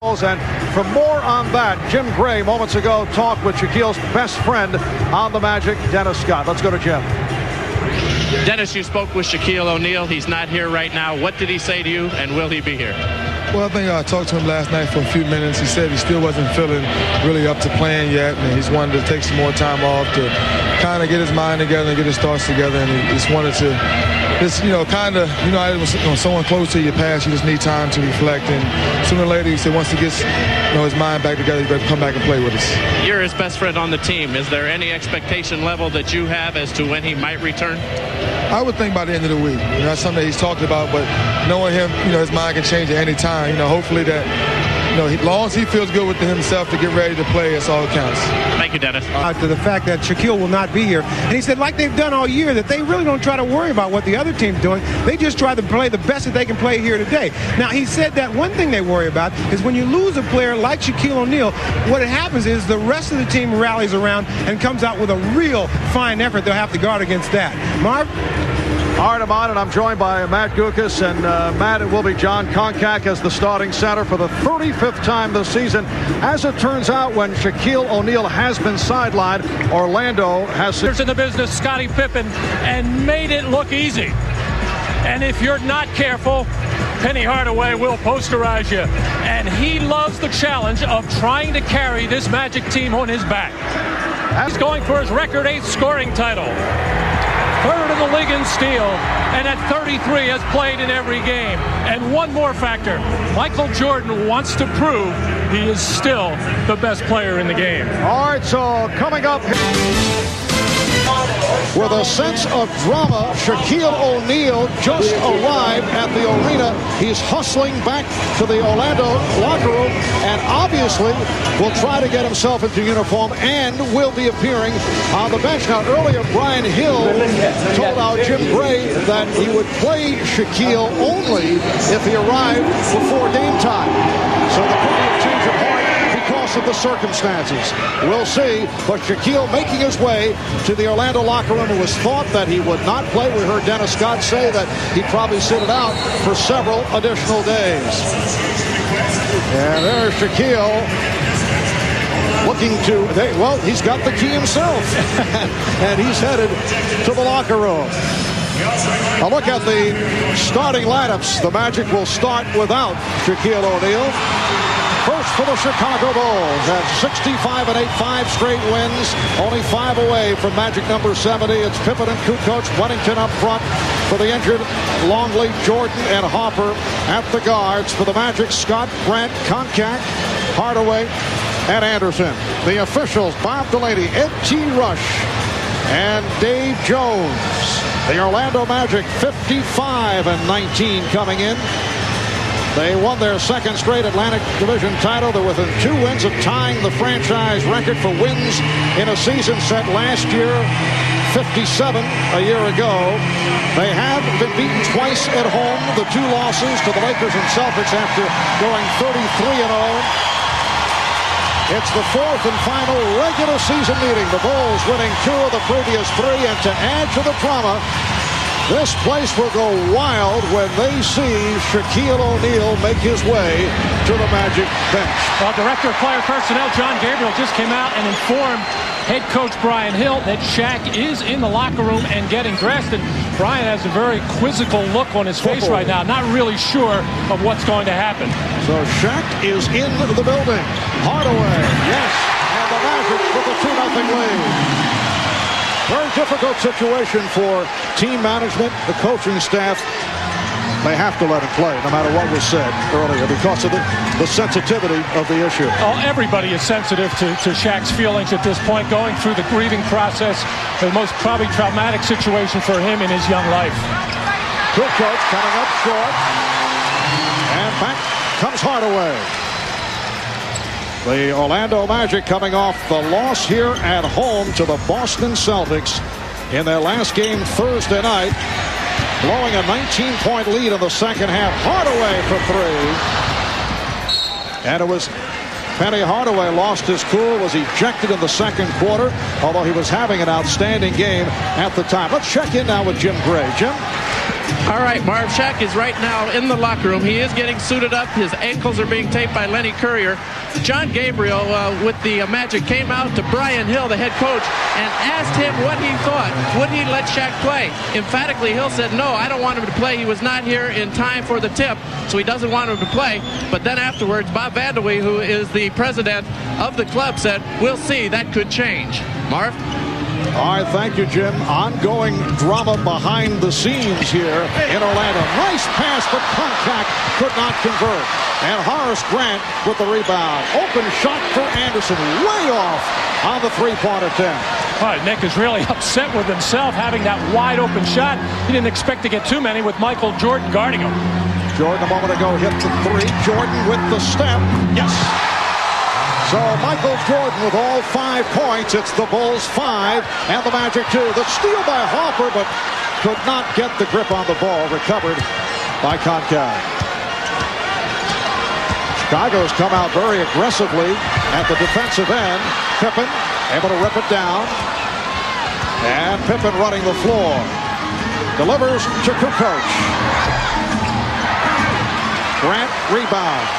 And for more on that, Jim Gray moments ago talked with Shaquille's best friend on the Magic, Dennis Scott. Let's go to Jim. Dennis, you spoke with Shaquille O'Neal. He's not here right now. What did he say to you, and will he be here? Well, I think I talked to him last night for a few minutes. He said he still wasn't feeling really up to playing yet, and he's wanted to take some more time off to kind of get his mind together and get his thoughts together, and he just wanted to someone close to your past, you just need time to reflect, and sooner or later, he said once he gets his mind back together, he better come back and play with us. You're his best friend on the team. Is there any expectation level that you have as to when he might return? I would think by the end of the week. That's something that he's talked about, but knowing him, his mind can change at any time. Hopefully that, as long as he feels good with himself to get ready to play, that's all that counts. Thank you, Dennis. To the fact that Shaquille will not be here. And he said, like they've done all year, that they really don't try to worry about what the other team's doing. They just try to play the best that they can play here today. Now, he said that one thing they worry about is when you lose a player like Shaquille O'Neal, what happens is the rest of the team rallies around and comes out with a real fine effort. They'll have to guard against that. Marv? All right, I'm on, and I'm joined by Matt Guokas, and Matt, it will be John Koncak as the starting center for the 35th time this season. As it turns out, when Shaquille O'Neal has been sidelined, Orlando has... in the business, Scottie Pippen, and made it look easy. And if you're not careful, Penny Hardaway will posterize you. And he loves the challenge of trying to carry this Magic team on his back. He's going for his record 8th scoring title. Third in the league in steal, and at 33 has played in every game. And one more factor, Michael Jordan wants to prove he is still the best player in the game. All right, so coming up with a sense of drama, Shaquille O'Neal just arrived at the arena. He's hustling back to the Orlando locker room and obviously will try to get himself into uniform and will be appearing on the bench. Now, earlier, Brian Hill told our Jim Gray that he would play Shaquille only if he arrived before game time. So the player change of heart because of the circumstances. We'll see, but Shaquille making his way to the Orlando locker room. It was thought that he would not play. We heard Dennis Scott say that he'd probably sit it out for several additional days. And there's Shaquille looking to, he's got the key himself. And he's headed to the locker room. A look at the starting lineups. The Magic will start without Shaquille O'Neal. First for the Chicago Bulls at 65-8, 5 straight wins, only 5 away from Magic number 70. It's Pippen and Kukoc, Wennington up front for the injured Longley, Jordan, and Hopper at the guards. For the Magic, Scott, Grant, Koncak, Hardaway, and Anderson. The officials, Bob Delaney, Ed T. Rush, and Dave Jones. The Orlando Magic 55-19 coming in. They won their second straight Atlantic Division title. They're within 2 wins of tying the franchise record for wins in a season set last year, 57 a year ago. They have been beaten twice at home. The 2 losses to the Lakers and Celtics after going 33-0. It's the 4th and final regular season meeting. The Bulls winning 2 of the previous 3, and to add to the drama, this place will go wild when they see Shaquille O'Neal make his way to the Magic bench. Well, Director of Player Personnel John Gabriel just came out and informed head coach Brian Hill that Shaq is in the locker room and getting dressed. And Brian has a very quizzical look on his face right now, not really sure of what's going to happen. So Shaq is in the building. Hardaway, yes, and the Magic with a 2-0 lead. Very difficult situation for team management, the coaching staff. They have to let him play, no matter what was said earlier, because of the sensitivity of the issue. Oh, everybody is sensitive to Shaq's feelings at this point, going through the grieving process, the most probably traumatic situation for him in his young life. Good coach coming up short, and back comes Hardaway. The Orlando Magic coming off the loss here at home to the Boston Celtics in their last game Thursday night, blowing a 19-point lead in the second half. Hardaway for 3. And it was Penny Hardaway lost his cool, was ejected in the second quarter, although he was having an outstanding game at the time. Let's check in now with Jim Gray. Jim? All right, Marv, Shaq is right now in the locker room. He is getting suited up. His ankles are being taped by Lenny Courier. John Gabriel with the Magic came out to Brian Hill, the head coach, and asked him what he thought. Would he let Shaq play? Emphatically, Hill said, no, I don't want him to play. He was not here in time for the tip, so he doesn't want him to play. But then afterwards, Bob Vanderwee, who is the president of the club, said, we'll see, that could change. Marv? All right, thank you, Jim. Ongoing drama behind the scenes here in Orlando. Nice pass, but Koncak could not convert. And Horace Grant with the rebound. Open shot for Anderson, way off on the three-point attempt. All right, Nick is really upset with himself having that wide open shot. He didn't expect to get too many with Michael Jordan guarding him. Jordan a moment ago hit the three. Jordan with the step. Yes. So Michael Jordan with all 5 points. It's the Bulls 5 and the Magic 2. The steal by Harper, but could not get the grip on the ball. Recovered by Koncak. Chicago's come out very aggressively at the defensive end. Pippen able to rip it down. And Pippen running the floor. Delivers to Kukoc. Grant rebounds.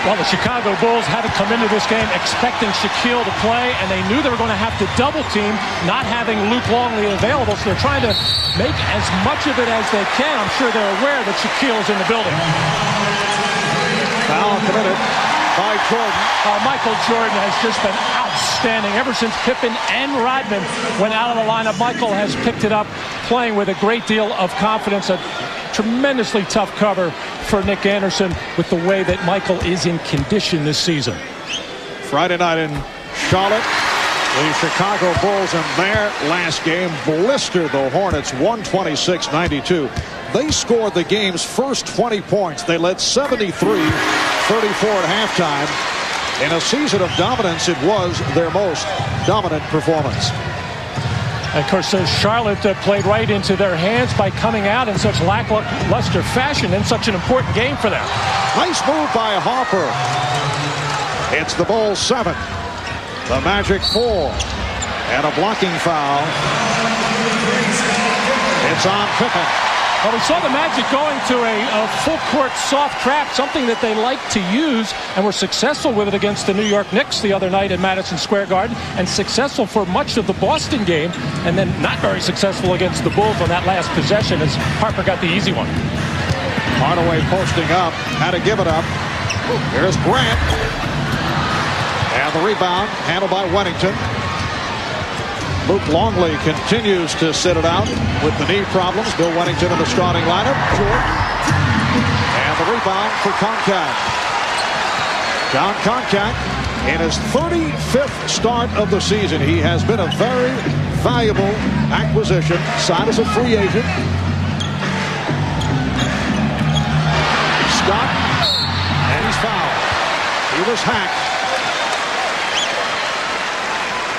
Well, the Chicago Bulls had to come into this game expecting Shaquille to play, and they knew they were going to have to double team, not having Luke Longley available, so they're trying to make as much of it as they can. I'm sure they're aware that Shaquille is in the building. Foul committed by Jordan. Michael Jordan has just been outstanding. Ever since Pippen and Rodman went out of the lineup, Michael has picked it up, playing with a great deal of confidence. A tremendously tough cover for Nick Anderson with the way that Michael is in condition this season. Friday night in Charlotte, the Chicago Bulls in their last game blistered the Hornets 126-92. They scored the game's first 20 points. They led 73-34 at halftime. In a season of dominance, it was their most dominant performance. Of course, Charlotte played right into their hands by coming out in such lackluster fashion in such an important game for them. Nice move by Harper. It's the Bulls 7. The Magic 4. And a blocking foul. It's on Pippen. Well, we saw the Magic going to a full-court soft trap, something that they like to use, and were successful with it against the New York Knicks the other night at Madison Square Garden, and successful for much of the Boston game, and then not very successful against the Bulls on that last possession as Harper got the easy one. Hardaway posting up, had to give it up. Here's Grant. And the rebound handled by Wennington. Luke Longley continues to sit it out with the knee problems. Bill Wennington in the starting lineup. Jordan. And the rebound for Koncak. John Koncak in his 35th start of the season. He has been a very valuable acquisition. Signed as a free agent. Scott. And he's fouled. He was hacked.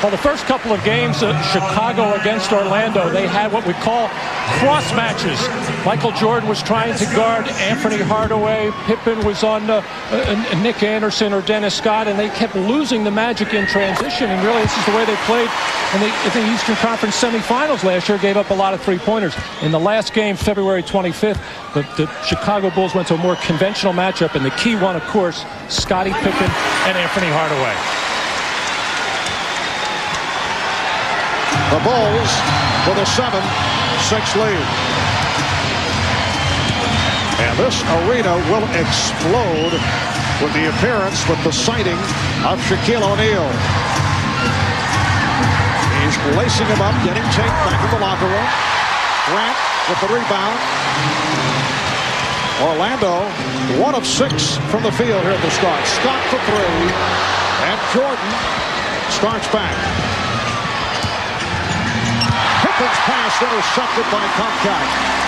Well, the first couple of games, Chicago against Orlando, they had what we call cross matches. Michael Jordan was trying to guard Anthony Hardaway. Pippen was on Nick Anderson or Dennis Scott, and they kept losing the Magic in transition. And really, this is the way they played in the Eastern Conference semifinals last year. Gave up a lot of three-pointers. In the last game, February 25th, the Chicago Bulls went to a more conventional matchup, and the key one, of course, Scottie Pippen and Anthony Hardaway. The Bulls with a 7-6 lead. And this arena will explode with the appearance, with the sighting of Shaquille O'Neal. He's lacing him up, getting taped back in the locker room. Grant with the rebound. Orlando, 1 of 6 from the field here at the start. Scott for 3. And Jordan starts back. Pippen's pass intercepted by Koncak.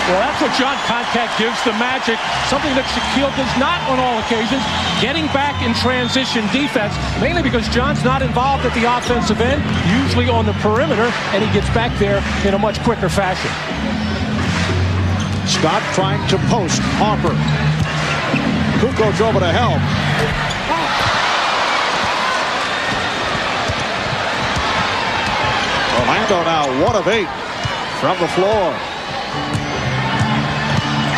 Well, that's what John Koncak gives the Magic, something that Shaquille does not on all occasions, getting back in transition defense, mainly because John's not involved at the offensive end, usually on the perimeter, and he gets back there in a much quicker fashion. Scott trying to post Harper. Kukoc over to help. Orlando now 1 of 8 from the floor.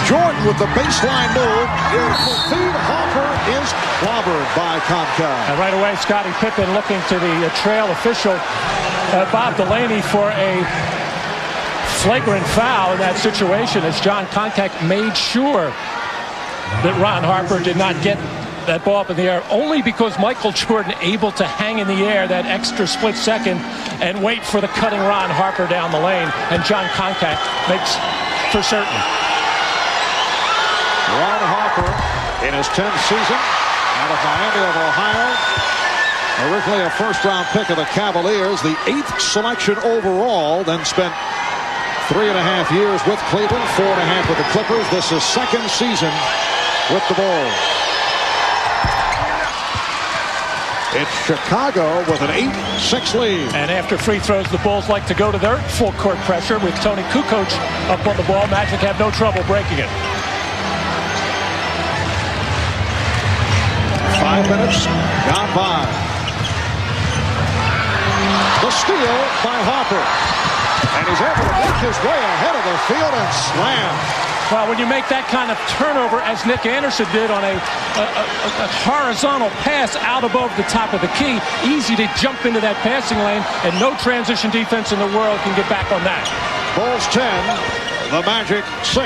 Jordan with the baseline move. Beautiful feed. Hopper is clobbered by Comcast. And right away, Scottie Pippen looking to the trail official, Bob Delaney, for a flagrant foul in that situation, as John Contact made sure that Ron Harper did not get that ball up in the air, only because Michael Jordan able to hang in the air that extra split second and wait for the cutting Ron Harper down the lane, and John Contact makes for certain. Ron Harper in his 10th season out of Miami of Ohio. Originally a first-round pick of the Cavaliers, the 8th selection overall, then spent 3.5 years with Cleveland, 4.5 with the Clippers. This is second season with the Bulls. It's Chicago with an 8-6 lead. And after free throws, the Bulls like to go to their full court pressure with Tony Kukoc up on the ball. Magic have no trouble breaking it. 5 minutes gone by. The steal by Harper. And he's able to work his way ahead of the field and slam. Well, when you make that kind of turnover, as Nick Anderson did on a horizontal pass out above the top of the key, easy to jump into that passing lane, and no transition defense in the world can get back on that. Bulls 10, the Magic 6.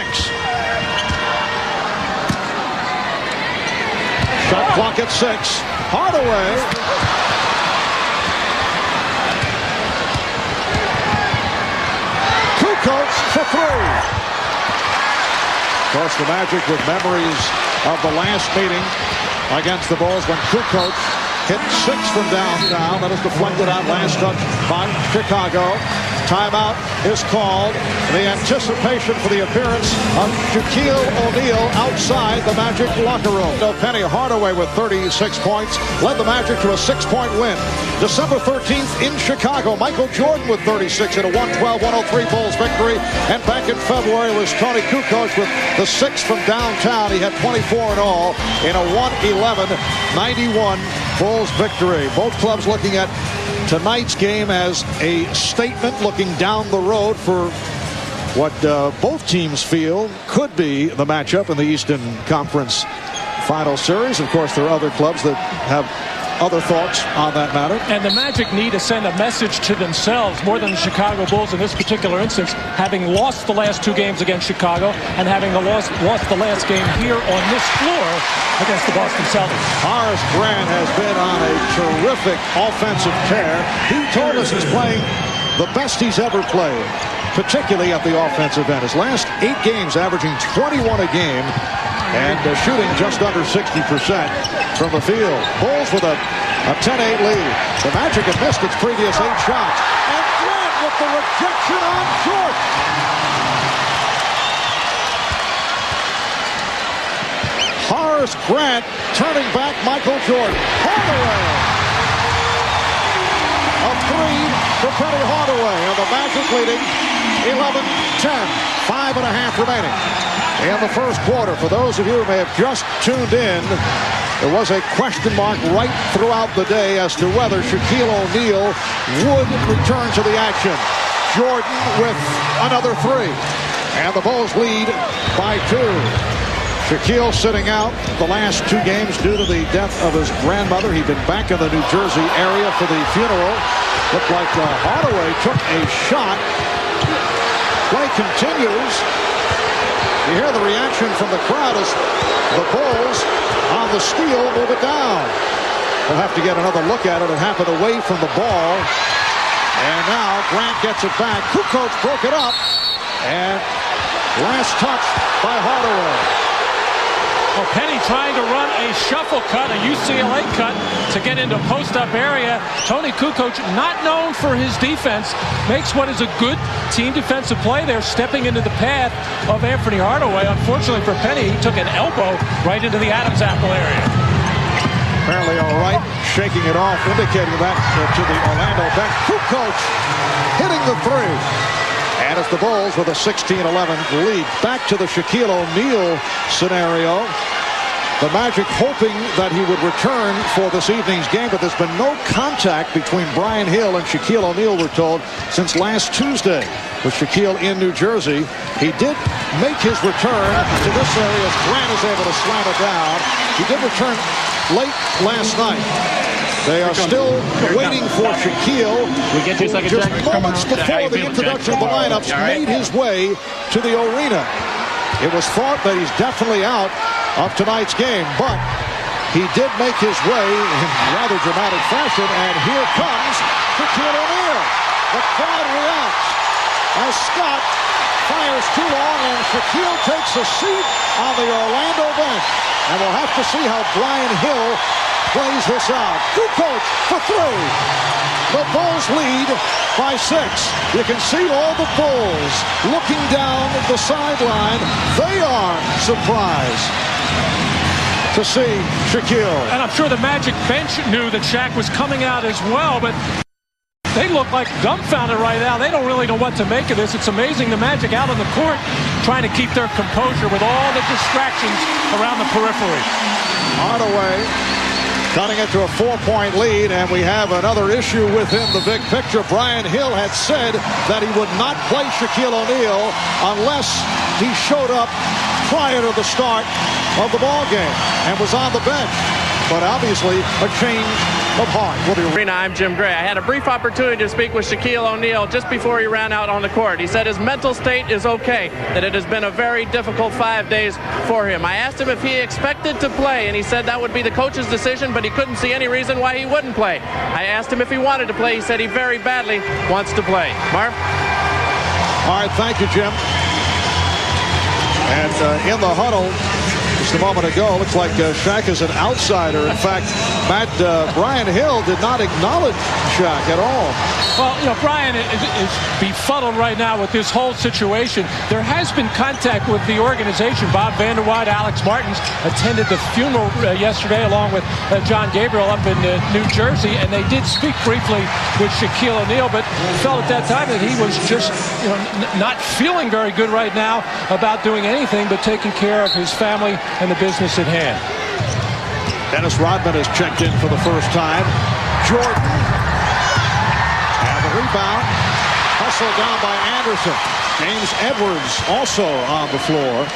Shot clock at 6. Hardaway. Kukoc for 3. Of course, the Magic with memories of the last meeting against the Bulls when Kukoc hit 6 from downtown. That is deflected out, last touch by Chicago. Timeout is called. The anticipation for the appearance of Shaquille O'Neal outside the Magic locker room. Penny Hardaway with 36 points led the Magic to a 6-point win. December 13th in Chicago, Michael Jordan with 36 in a 112-103 Bulls victory. And back in February was Tony Kukoc with the 6 from downtown. He had 24 in all in a 111-91 Bulls victory. Both clubs looking at tonight's game as a statement, looking down the road for what both teams feel could be the matchup in the Eastern Conference Final Series. Of course, there are other clubs that have other thoughts on that matter. And the Magic need to send a message to themselves more than the Chicago Bulls in this particular instance, having lost the last 2 games against Chicago and having lost the last game here on this floor against the Boston Celtics. Horace Grant has been on a terrific offensive tear. He told us he's playing the best he's ever played, particularly at the offensive end. His last 8 games averaging 21 a game and shooting just under 60% from the field. Bulls with a 10-8 lead. The Magic have missed its previous 8 shots. And Grant with the rejection on Jordan. Horace Grant turning back Michael Jordan. Hardaway. A 3 for Penny Hardaway. And the Magic leading 11-10. 5.5 remaining in the first quarter. For those of you who may have just tuned in, there was a question mark right throughout the day as to whether Shaquille O'Neal would return to the action. Jordan with another 3. And the Bulls lead by 2. Shaquille sitting out the last 2 games due to the death of his grandmother. He'd been back in the New Jersey area for the funeral. Looked like Hardaway took a shot. Play continues. You hear the reaction from the crowd as the Bulls on the steal move it down. We'll have to get another look at it. It happened away from the ball. And now Grant gets it back. Kukoc broke it up. And last touch by Hardaway. Well, Penny trying to run a shuffle cut, a UCLA cut, to get into post-up area. Tony Kukoc, not known for his defense, makes what is a good team defensive play there, stepping into the path of Anthony Hardaway. Unfortunately for Penny, he took an elbow right into the Adam's apple area. Apparently all right, shaking it off, indicating that to the Orlando bench. Kukoc hitting the 3. And it's the Bulls with a 16-11 lead. Back to the Shaquille O'Neal scenario. The Magic hoping that he would return for this evening's game, but there's been no contact between Brian Hill and Shaquille O'Neal, we're told, since last Tuesday with Shaquille in New Jersey. He did make his return to this area as Grant is able to slam it down. He did return late last night. They are still waiting for Shaquille. We get 2 seconds. Just moments before the introduction of the lineups made his way to the arena. It was thought that he's definitely out of tonight's game, but he did make his way in rather dramatic fashion, and here comes Shaquille O'Neal. The crowd reacts as Scott fires too long, and Shaquille takes a seat on the Orlando bench. And we'll have to see how Brian Hill plays this out. Kukoc for three. The Bulls lead by 6. You can see all the Bulls looking down the sideline. They are surprised to see Shaquille. And I'm sure the Magic bench knew that Shaq was coming out as well, but they look like dumbfounded right now. They don't really know what to make of this. It's amazing the Magic out on the court trying to keep their composure with all the distractions around the periphery. Hardaway cutting it to a 4-point lead, and we have another issue within the big picture. Brian Hill had said that he would not play Shaquille O'Neal unless he showed up prior to the start of the ball game and was on the bench. But obviously a change of heart. I'm Jim Gray. I had a brief opportunity to speak with Shaquille O'Neal just before he ran out on the court. He said his mental state is okay, that it has been a very difficult 5 days for him. I asked him if he expected to play, and he said that would be the coach's decision, but he couldn't see any reason why he wouldn't play. I asked him if he wanted to play. He said he very badly wants to play. Marv? All right, thank you, Jim. And in the huddle, just a moment ago, looks like Shaq is an outsider. In fact, Brian Hill did not acknowledge Shaq at all. Well, you know, Brian is befuddled right now with this whole situation. There has been contact with the organization. Bob Vanderwide, Alex Martins attended the funeral yesterday along with John Gabriel up in New Jersey, and they did speak briefly with Shaquille O'Neal, but felt at that time that he was just, you know, not feeling very good right now about doing anything but taking care of his family and the business at hand. Dennis Rodman has checked in for the first time. Jordan. And the rebound. Hustled down by Anderson. James Edwards also on the floor.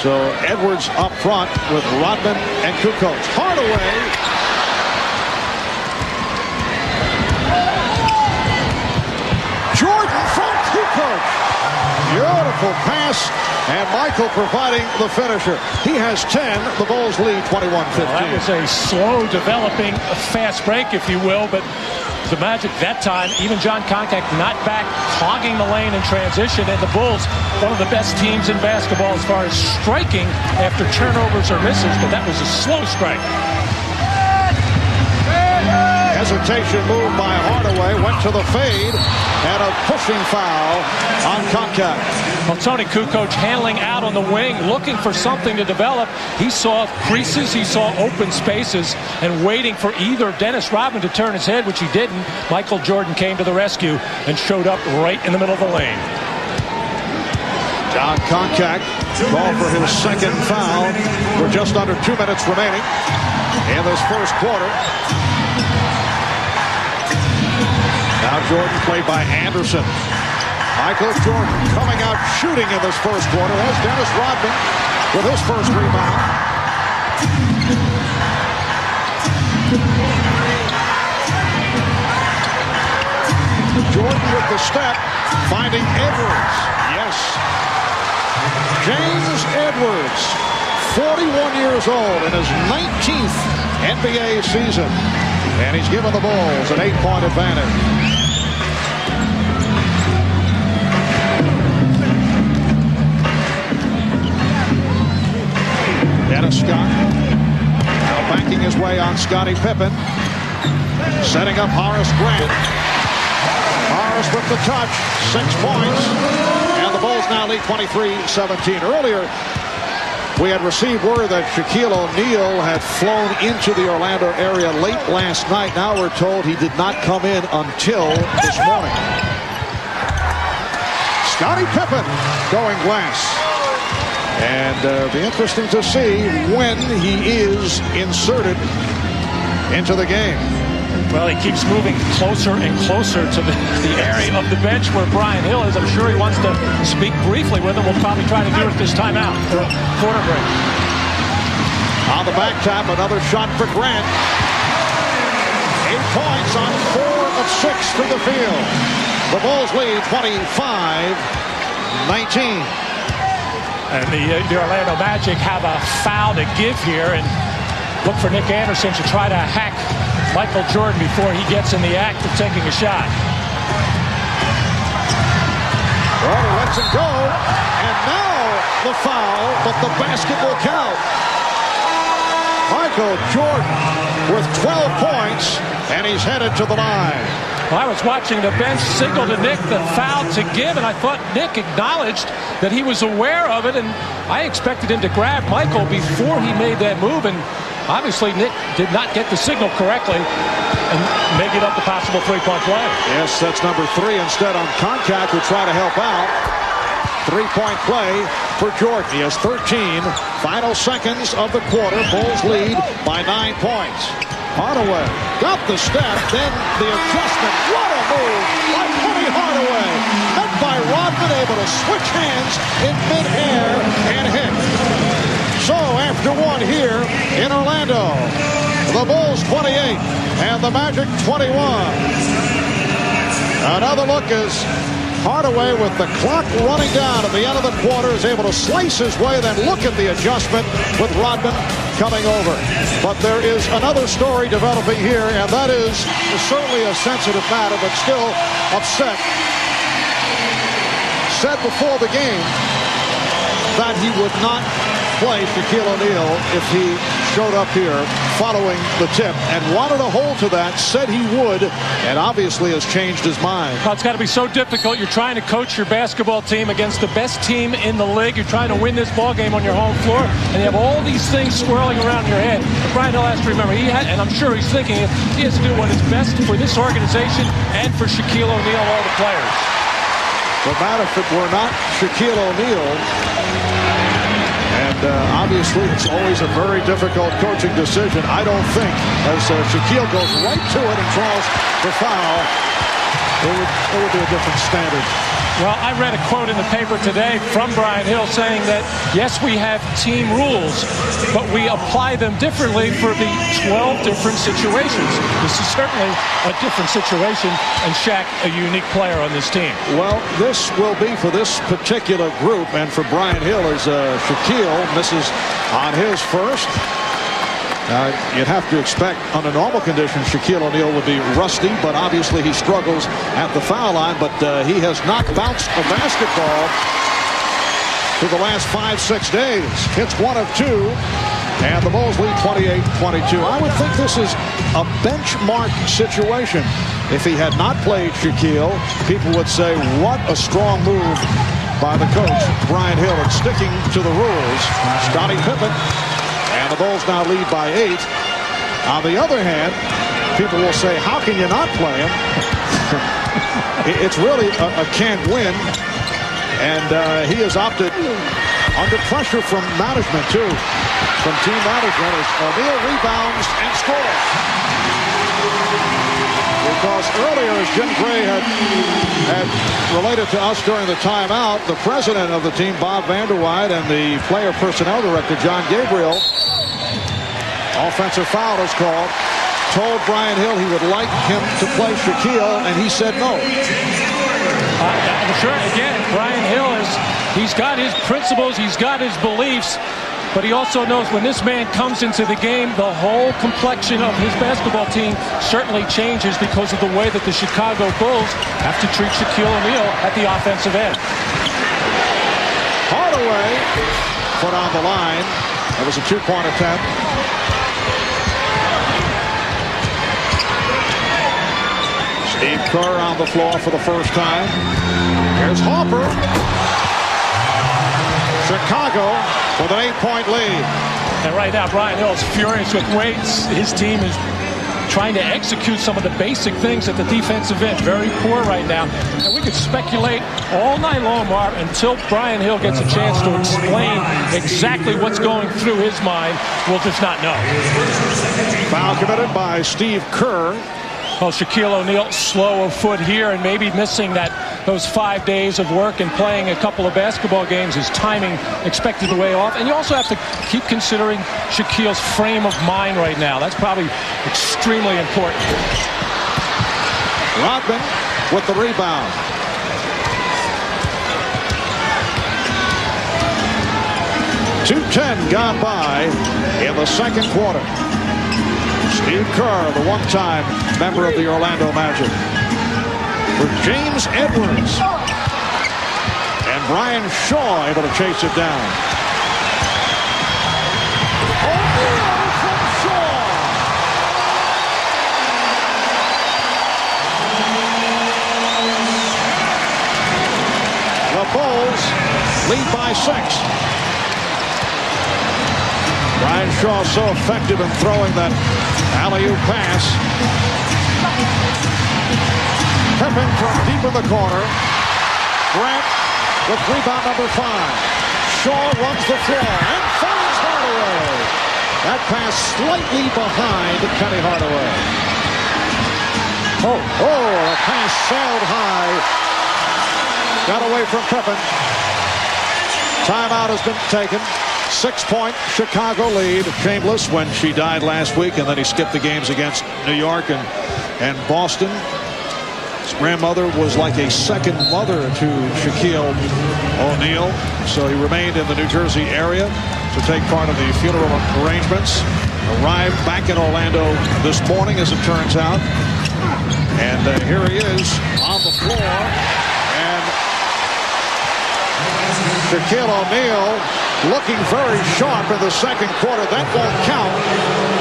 So Edwards up front with Rodman and Kukoc. Hardaway. Jordan from Kukoc. Beautiful pass. And Michael providing the finisher. He has 10. The Bulls lead 21-15. Well, that was a slow developing fast break, if you will, but the Magic that time, even John Koncak not back, hogging the lane in transition, and the Bulls, one of the best teams in basketball as far as striking after turnovers or misses, but that was a slow strike. Hesitation move by Hardaway, went to the fade, and a pushing foul on Koncak. Well, Tony Kukoc handling out on the wing, looking for something to develop. He saw creases, he saw open spaces, and waiting for either Dennis Rodman to turn his head, which he didn't. Michael Jordan came to the rescue and showed up right in the middle of the lane. John Koncak called for his second foul with just under 2 minutes remaining in this first quarter. Now Jordan played by Anderson. Michael Jordan coming out shooting in this first quarter. There's Dennis Rodman with his first rebound. Jordan with the step, finding Edwards. Yes. James Edwards, 41 years old in his 19th NBA season. And he's given the Bulls an 8-point advantage. Dennis Scott now banking his way on Scottie Pippen. Setting up Horace Grant. Horace with the touch. 6 points. And the Bulls now lead 23-17. Earlier, we had received word that Shaquille O'Neal had flown into the Orlando area late last night. Now we're told he did not come in until this morning. Scottie Pippen going glass. And be interesting to see when he is inserted into the game. Well, he keeps moving closer and closer to the area of the bench where Brian Hill is. I'm sure he wants to speak briefly with him. We'll probably try to do it this timeout or quarter break. On the back tap, another shot for Grant. 8 points on 4 of 6 from the field. The Bulls lead 25-19. And the Orlando Magic have a foul to give here, and look for Nick Anderson to try to hack Michael Jordan before he gets in the act of taking a shot. Well, he lets him go, and now the foul, but the basket will count. Michael Jordan with 12 points, and he's headed to the line. Well, I was watching the bench signal to Nick the foul to give, and I thought Nick acknowledged that he was aware of it, and I expected him to grab Michael before he made that move, and obviously Nick did not get the signal correctly and make it up the possible three-point play. Yes, that's number 3 instead on contact, who try to help out. Three-point play for Jordan. He has 13. Final seconds of the quarter. Bulls lead by 9 points. Hardaway got the step, then the adjustment. What a move by Penny Hardaway. Met by Rodman, able to switch hands in midair and hit. So after one here in Orlando, the Bulls 28 and the Magic 21. Another look is Hardaway, with the clock running down at the end of the quarter, is able to slice his way, then look at the adjustment with Rodman coming over. But there is another story developing here, and that is certainly a sensitive matter, but still upset. Said before the game that he would not play Shaquille O'Neal if he showed up here following the tip, and wanted to hold to that, said he would, and obviously has changed his mind. Well, it's got to be so difficult. You're trying to coach your basketball team against the best team in the league. You're trying to win this ball game on your home floor, and you have all these things swirling around your head. But Brian Hill has to remember, and I'm sure he's thinking, he has to do what is best for this organization and for Shaquille O'Neal and all the players. But not if it were not Shaquille O'Neal. And obviously, it's always a very difficult coaching decision. I don't think, as Shaquille goes right to it and draws the foul, it would be a different standard. Well, I read a quote in the paper today from Brian Hill saying that, yes, we have team rules, but we apply them differently for the 12 different situations. This is certainly a different situation, and Shaq, a unique player on this team. Well, this will be for this particular group, and for Brian Hill, as Shaquille misses on his first. You'd have to expect, under normal conditions, Shaquille O'Neal would be rusty, but obviously he struggles at the foul line. But he has not bounced a basketball for the last 5-6 days. Hits 1 of 2, and the Bulls lead 28-22. I would think this is a benchmark situation. If he had not played Shaquille, people would say, what a strong move by the coach, Brian Hill, and sticking to the rules. Scottie Pippen. And the Bulls now lead by 8. On the other hand, people will say, how can you not play him? It's really a can't win. And he has opted, under pressure from management, too, from team management, as O'Neal rebounds and scores. Because earlier, as Jim Gray had related to us during the timeout, the president of the team, Bob Vanderwide, and the player personnel director, John Gabriel, offensive foul is called, told Brian Hill he would like him to play Shaquille, and he said no. I'm sure, again, Brian Hill he's got his principles, he's got his beliefs, but he also knows when this man comes into the game, the whole complexion of his basketball team certainly changes because of the way that the Chicago Bulls have to treat Shaquille O'Neal at the offensive end. Hardaway put on the line. That was a 2-point attempt. Steve Kerr on the floor for the first time. Here's Harper. Chicago with an 8-point lead. And right now, Brian Hill is furious with Wade. His team is trying to execute some of the basic things at the defensive end. Very poor right now. And we could speculate all night long, Marv, until Brian Hill gets a chance to explain exactly what's going through his mind. We'll just not know. Foul committed by Steve Kerr. Well, Shaquille O'Neal slow of foot here and maybe missing those 5 days of work and playing a couple of basketball games. His timing expected to weigh off. And you also have to keep considering Shaquille's frame of mind right now. That's probably extremely important. Rodman with the rebound. .210 gone by in the second quarter. Steve Kerr, the one-time member of the Orlando Magic. For James Edwards. And Brian Shaw able to chase it down. O'Neal from Shaw. The Bulls lead by 6. Brian Shaw so effective in throwing that alley-oop pass. Pippen from deep in the corner. Grant with rebound number 5. Shaw runs the floor and finds Hardaway. That pass slightly behind Penny Hardaway. The pass sailed high. Got away from Pippen. Timeout has been taken. 6-point Chicago lead. Shameless when she died last week, and then he skipped the games against New York and Boston. His grandmother was like a second mother to Shaquille O'Neal, so he remained in the New Jersey area to take part in the funeral arrangements. Arrived back in Orlando this morning, as it turns out. And here he is on the floor. And Shaquille O'Neal looking very sharp in the second quarter. That won't count.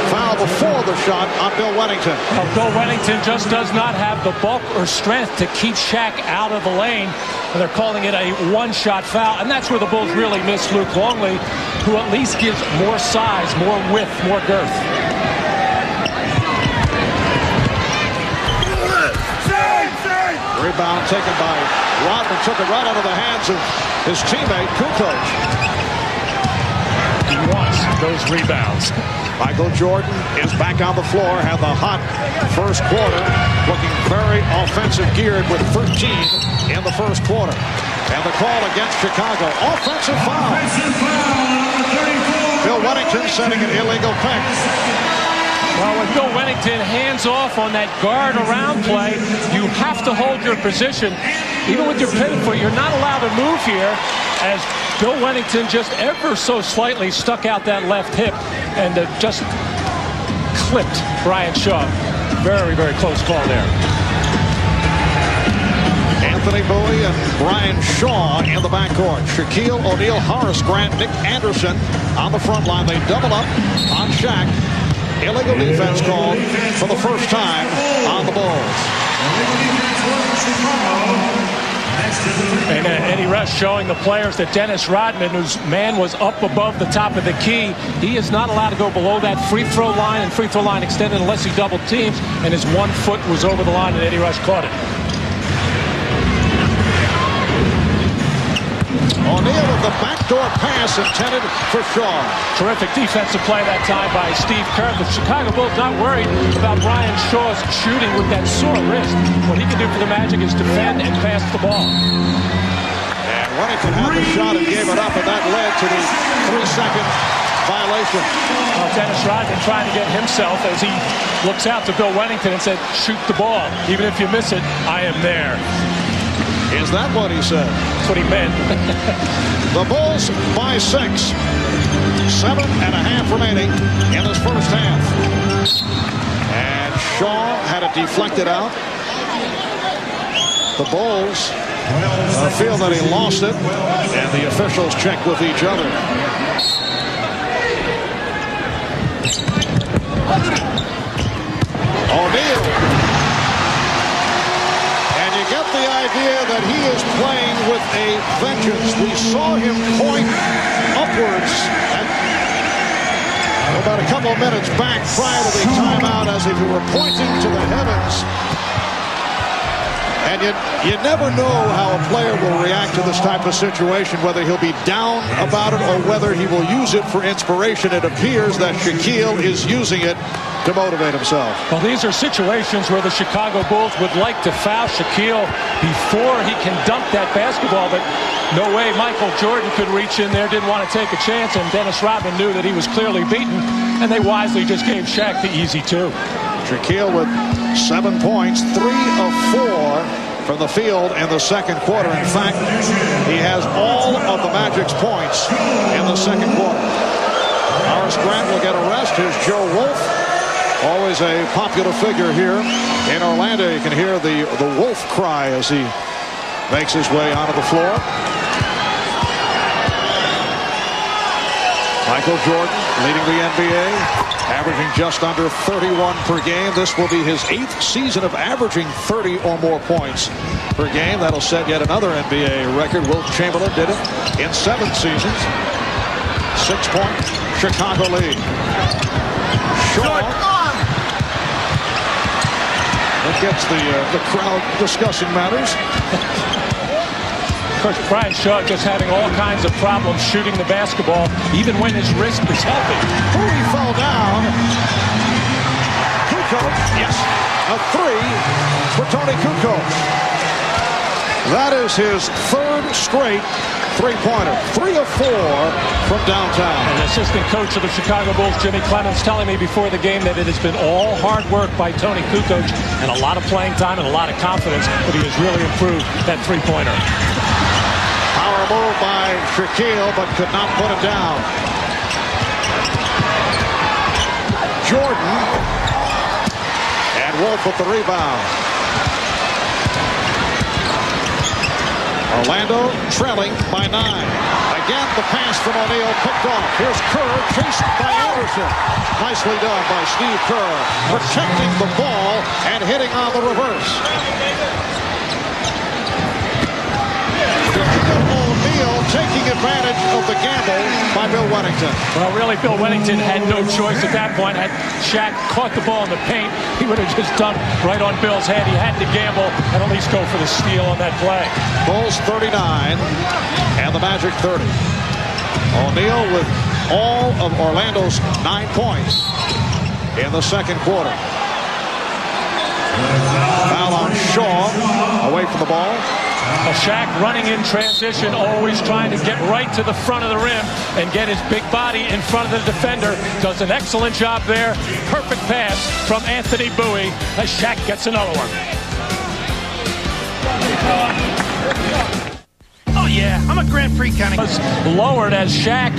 Foul before the shot on Bill Wennington. Well, Bill Wennington just does not have the bulk or strength to keep Shaq out of the lane. And they're calling it a one-shot foul. And that's where the Bulls really miss Luke Longley, who at least gives more size, more width, more girth. Rebound taken by Rodman. Took it right out of the hands of his teammate, Kukoc. He wants those rebounds. Michael Jordan is back on the floor. Had the hot first quarter. Looking very offensive geared with 13 in the first quarter. And the call against Chicago. Offensive foul. Bill Wennington setting an illegal pick. Well, with Bill Wennington hands off on that guard around play, you have to hold your position. Even with your pivot foot, you're not allowed to move here, as Bill Wennington just ever so slightly stuck out that left hip and just clipped Brian Shaw. Very, very close call there. Anthony Bowie and Brian Shaw in the backcourt. Shaquille O'Neal, Horace Grant, Nick Anderson on the front line. They double up on Shaq. Illegal defense called for the first time on the Bulls. And Eddie Rush showing the players that Dennis Rodman, whose man was up above the top of the key, he is not allowed to go below that free throw line and free throw line extended unless he double teams, and his 1 foot was over the line and Eddie Rush caught it. O'Neal with the backdoor pass intended for Shaw. Terrific defensive play that time by Steve Kerr. The Chicago Bulls not worried about Brian Shaw's shooting with that sore wrist. What he can do for the Magic is defend and pass the ball. And Wennington had the shot and gave it up, and that led to the 3-second violation. Well, Dennis Rodman trying to get himself as he looks out to Bill Wennington and said, shoot the ball. Even if you miss it, I am there. Is that what he said? That's what he meant. The Bulls by 6. 7.5 remaining in this first half. And Shaw had it deflected out. The Bulls feel that he lost it, and the officials check with each other. O'Neal. Get the idea that he is playing with a vengeance. We saw him point upwards at the about a couple of minutes back prior to the timeout as if you were pointing to the heavens. And you never know how a player will react to this type of situation, whether he'll be down about it or whether he will use it for inspiration. It appears that Shaquille is using it to motivate himself. Well, these are situations where the Chicago Bulls would like to foul Shaquille before he can dunk that basketball, but no way Michael Jordan could reach in there, didn't want to take a chance, and Dennis Rodman knew that he was clearly beaten, and they wisely just gave Shaq the easy two. Shaquille with 7 points, 3 of 4 from the field in the second quarter. In fact, he has all of the Magic's points in the second quarter. Horace Grant will get a rest. Here's Joe Wolf, always a popular figure here in Orlando. You can hear the Wolf cry as he makes his way onto the floor. Michael Jordan leading the NBA, averaging just under 31 per game. This will be his 8th season of averaging 30 or more points per game. That'll set yet another NBA record. Wilt Chamberlain did it in 7 seasons. 6-point Chicago lead. Shaw. That gets the crowd discussing matters. Of course, Brian Shaw just having all kinds of problems shooting the basketball, even when his wrist is healthy. He fell down. Kukoc, yes, a 3 for Tony Kukoc. That is his 3rd straight three-pointer. 3 of 4 from downtown. And assistant coach of the Chicago Bulls, Jimmy Clemens, telling me before the game that it has been all hard work by Tony Kukoc and a lot of playing time and a lot of confidence, but he has really improved that three-pointer. Power move by Shaquille, but could not put him down. Jordan. And Wolf with the rebound. Orlando trailing by 9. Again, the pass from O'Neal picked off. Here's Kerr, chased by Anderson. Nicely done by Steve Kerr, protecting the ball and hitting on the reverse. O'Neal taking advantage of the gamble by Bill Wennington. Well, really, Bill Wennington had no choice at that point. Had Shaq caught the ball in the paint, he would have just dunked right on Bill's head. He had to gamble and at least go for the steal on that play. Bulls 39 and the Magic 30. O'Neal with all of Orlando's 9 points in the second quarter. Foul on Shaw, away from the ball. Well, Shaq running in transition, always trying to get right to the front of the rim and get his big body in front of the defender. Does an excellent job there. Perfect pass from Anthony Bowie as Shaq gets another one. Oh, yeah, I'm a Grand Prix kind of Was lowered as Shaq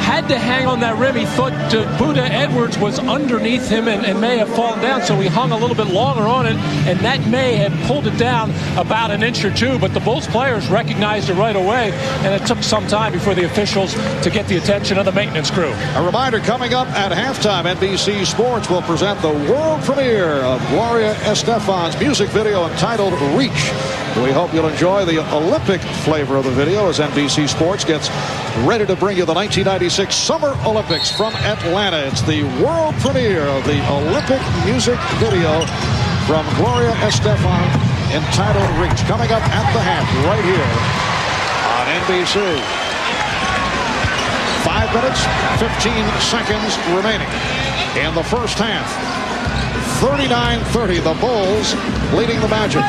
had to hang on that rim. He thought Buda Edwards was underneath him and may have fallen down, so he hung a little bit longer on it, and that may have pulled it down about an inch or two, but the Bulls players recognized it right away, and it took some time before the officials to get the attention of the maintenance crew. A reminder, coming up at halftime, NBC Sports will present the world premiere of Gloria Estefan's music video entitled Reach. We hope you'll enjoy the Olympic flavor of the video as NBC Sports gets ready to bring you the 1996 Summer Olympics from Atlanta. It's the world premiere of the Olympic music video from Gloria Estefan entitled Reach. Coming up at the half right here on NBC. 5 minutes, 15 seconds remaining in the first half. 39-30, the Bulls leading the Magic.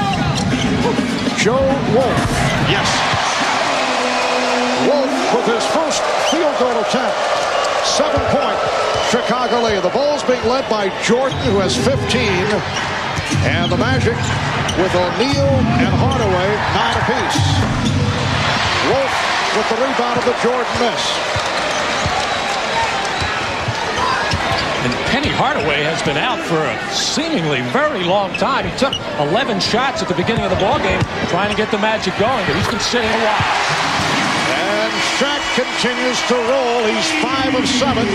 Joe Wolf, yes. Wolf with his first field goal attempt. 7-point Chicago lead. The Bulls being led by Jordan, who has 15. And the Magic with O'Neal and Hardaway, 9 apiece. Wolf with the rebound of the Jordan miss. And Penny Hardaway has been out for a seemingly very long time. He took 11 shots at the beginning of the ballgame trying to get the Magic going, but he's been sitting a while. And Shaq continues to roll. He's 5 of 7.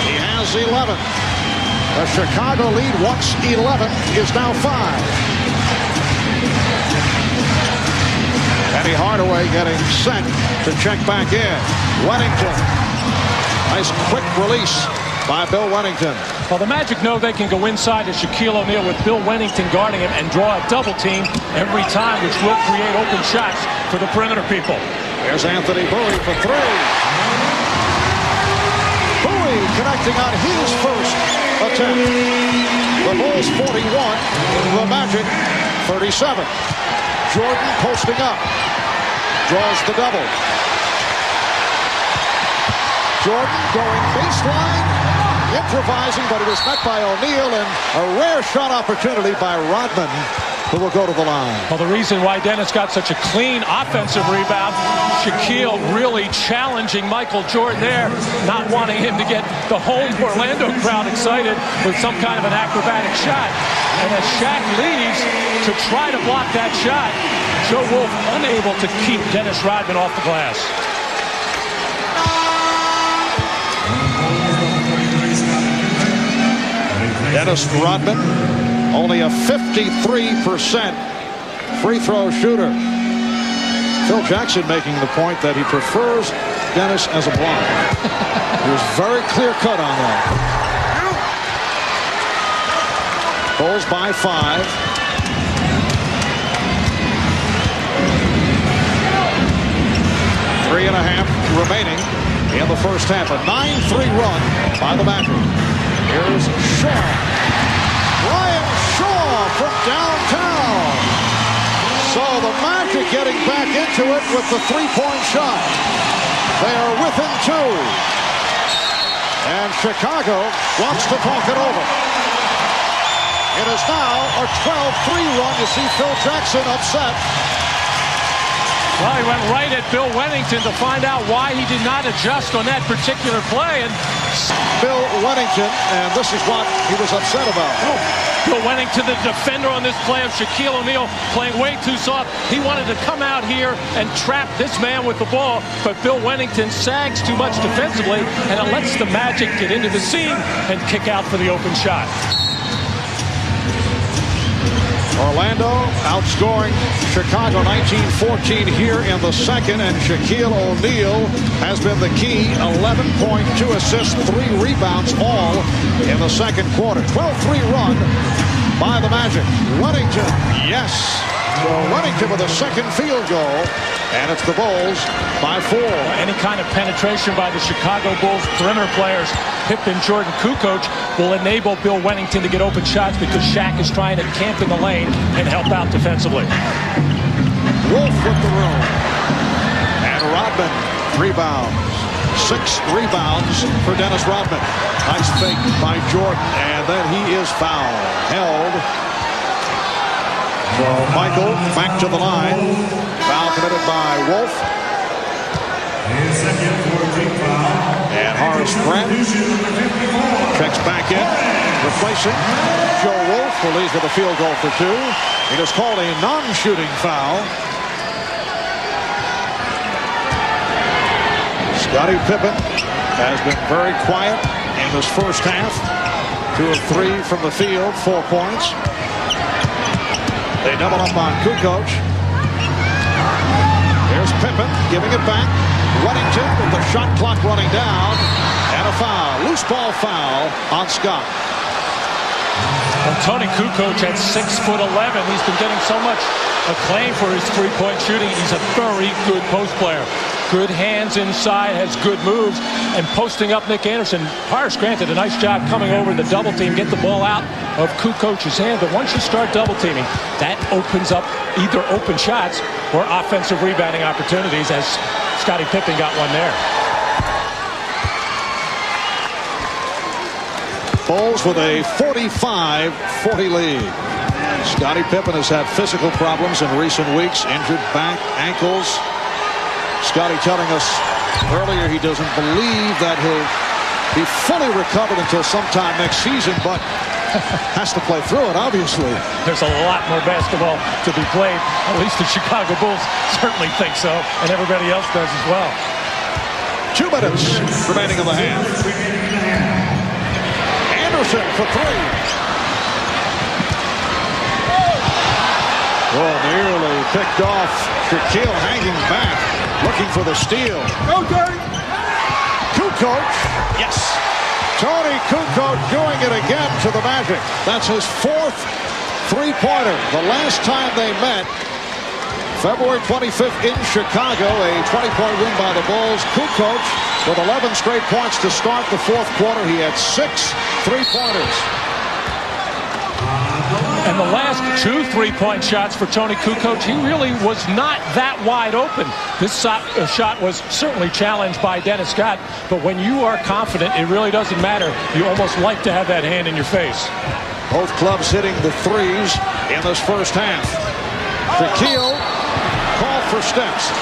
He has 11. The Chicago lead, once 11, is now 5. Penny Hardaway getting set to check back in. Wennington. Nice quick release by Bill Wennington. Well, the Magic know they can go inside to Shaquille O'Neal with Bill Wennington guarding him and draw a double team every time, which will create open shots for the perimeter people. Here's Anthony Bowie for three. Bowie connecting on his first attempt. The Bulls 41, the Magic 37. Jordan posting up. Draws the double. Jordan going baseline, improvising, but it was met by O'Neal, and a rare shot opportunity by Rodman, who will go to the line. Well, the reason why Dennis got such a clean offensive rebound, Shaquille really challenging Michael Jordan there, not wanting him to get the home Orlando crowd excited with some kind of an acrobatic shot. And as Shaq leaves to try to block that shot, Joe Wolf unable to keep Dennis Rodman off the glass. Dennis Rodman, only a 53% free throw shooter. Phil Jackson making the point that he prefers Dennis as a blocker. He was very clear cut on that. Bulls by 5. Three and a half remaining in the first half. A 9-3 run by the Magic. Here's Shaw. Ryan Shaw from downtown. So the Magic getting back into it with the three-point shot. They are within 2. And Chicago wants to talk it over. It is now a 12-3 run. You see Phil Jackson upset. Well, he went right at Bill Wennington to find out why he did not adjust on that particular play. And Bill Wennington, and this is what he was upset about. Bill Wennington, the defender on this play of Shaquille O'Neal, playing way too soft. He wanted to come out here and trap this man with the ball, but Bill Wennington sags too much defensively, and it lets the Magic get into the seam and kick out for the open shot. Orlando outscoring Chicago 19-14 here in the second, and Shaquille O'Neal has been the key. 11.2 assists, 3 rebounds, all in the second quarter. 12-3 run by the Magic. Wennington, yes. So Wennington with a second field goal, and it's the Bulls by 4. Any kind of penetration by the Chicago Bulls perimeter players, Pippen, Jordan, Kukoc, will enable Bill Wennington to get open shots because Shaq is trying to camp in the lane and help out defensively. Wolf with the room. And Rodman rebounds. 6 rebounds for Dennis Rodman. Nice fake by Jordan, and then he is fouled. Held. So Michael back to the line. Foul committed by Wolf. And Horace Grant checks back in, replacing Joe Wolf, who leads with a field goal for 2. It is called a non-shooting foul. Scottie Pippen has been very quiet in this first half. 2 of 3 from the field, 4 points. They double up on Kukoc. Here's Pippen giving it back. Wennington with the shot clock running down. And a foul. Loose ball foul on Scott. Well, Tony Kukoc at 6'11". He's been getting so much acclaim for his three-point shooting. He's a very good post player. Good hands inside, has good moves, and posting up Nick Anderson. Horace Grant did a nice job coming over the double team, get the ball out of Kukoc's hand. But once you start double teaming, that opens up either open shots or offensive rebounding opportunities, as Scottie Pippen got one there. Bulls with a 45-40 lead. Scottie Pippen has had physical problems in recent weeks, injured back, ankles. Scottie telling us earlier he doesn't believe that he'll be fully recovered until sometime next season, but has to play through it, obviously. There's a lot more basketball to be played. At least the Chicago Bulls certainly think so, and everybody else does as well. 2 minutes remaining in the half. Anderson for 3. Well, nearly picked off. Shaquille hanging back, looking for the steal. Kukoc, yes. Tony Kukoc doing it again to the Magic. That's his 4th three-pointer. The last time they met, February 25th in Chicago, a 20-point win by the Bulls. Kukoc with 11 straight points to start the 4th quarter. He had 6 three-pointers. And the last 2 3-point shots for Tony Kukoc, he really was not that wide open. This shot was certainly challenged by Dennis Scott, but when you are confident, it really doesn't matter. You almost like to have that hand in your face. Both clubs hitting the threes in this first half. Shaquille called for steps.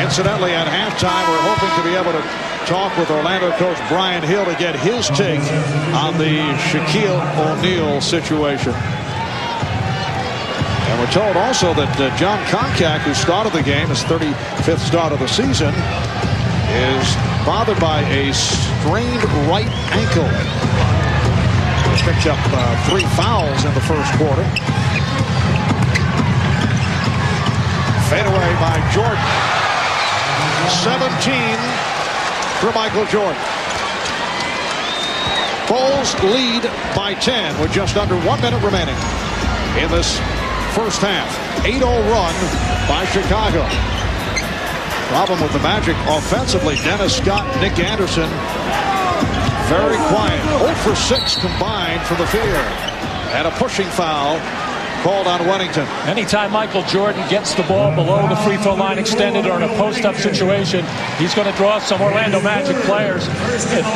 Incidentally, at halftime, we're hoping to be able to talk with Orlando coach Brian Hill to get his take on the Shaquille O'Neal situation. And we're told also that John Koncak, who started the game, his 35th start of the season, is bothered by a strained right ankle. He picked up 3 fouls in the first quarter. Fade away by Jordan. 17 for Michael Jordan. Bulls lead by 10 with just under 1 minute remaining in this first half. 8-0 run by Chicago. Problem with the Magic offensively, Dennis Scott, Nick Anderson, very quiet. 0 for 6 combined for the field. And a pushing foul called on Wennington. Anytime Michael Jordan gets the ball below the free throw line extended or in a post-up situation, he's going to draw some Orlando Magic players.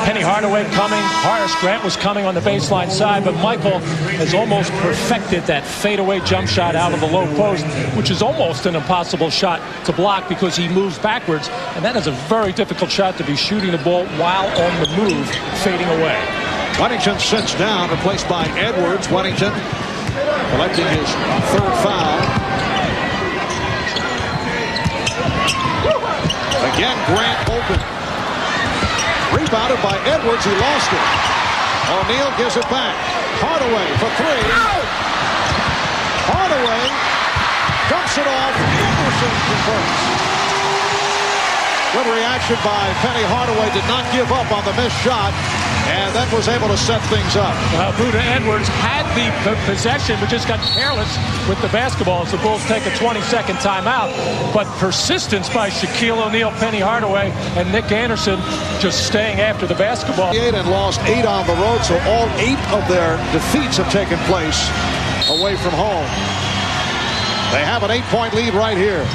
Penny Hardaway coming, Horace Grant was coming on the baseline side, but Michael has almost perfected that fadeaway jump shot out of the low post, which is almost an impossible shot to block because he moves backwards, and that is a very difficult shot to be shooting the ball while on the move, fading away. Wennington sits down, replaced by Edwards. Wennington collecting his 3rd foul. Again, Grant open. Rebounded by Edwards. He lost it. O'Neal gives it back. Hardaway for 3. Hardaway dumps it off. Anderson converts. Good reaction by Penny Hardaway. Did not give up on the missed shot, and then was able to set things up. Buda Edwards had the possession, but just got careless with the basketball as the Bulls take a 20-second timeout. But persistence by Shaquille O'Neal, Penny Hardaway, and Nick Anderson just staying after the basketball. And lost 8 on the road, so all 8 of their defeats have taken place away from home. They have an 8-point lead right here.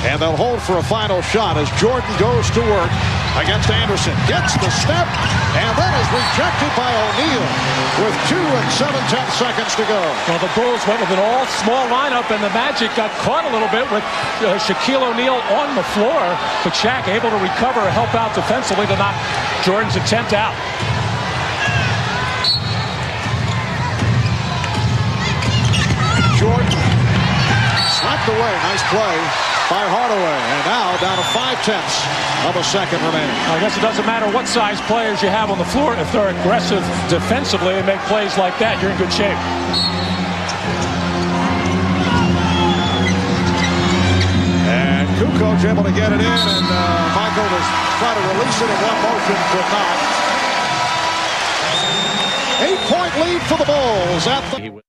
And they'll hold for a final shot as Jordan goes to work against Anderson. Gets the step, and then is rejected by O'Neal with 2 7/10 seconds to go. Well, the Bulls went with an all-small lineup, and the Magic got caught a little bit with Shaquille O'Neal on the floor. But Shaq able to recover and help out defensively to knock Jordan's attempt out. Jordan slapped away. Nice play by Hardaway, and now down to 5/10 of a second remaining. I guess it doesn't matter what size players you have on the floor. If they're aggressive defensively and make plays like that, you're in good shape. And Kukoc able to get it in, and Michael was trying to release it in one motion, could not. 8-point lead for the Bulls at the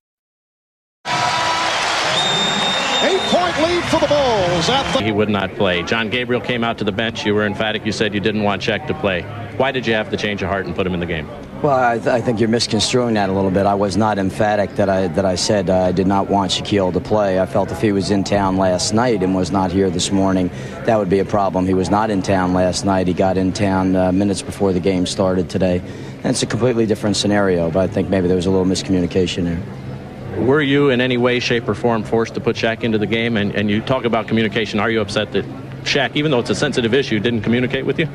8-point lead for the Bulls at the... He would not play. John Gabriel came out to the bench. You were emphatic. You said you didn't want Shaq to play. Why did you have to change of heart and put him in the game? Well, I think you're misconstruing that a little bit. I was not emphatic that I said I did not want Shaquille to play. I felt if he was in town last night and was not here this morning, that would be a problem. He was not in town last night. He got in town minutes before the game started today. And it's a completely different scenario, but I think maybe there was a little miscommunication there. Were you in any way, shape, or form forced to put Shaq into the game? And you talk about communication. Are you upset that Shaq, even though it's a sensitive issue, didn't communicate with you?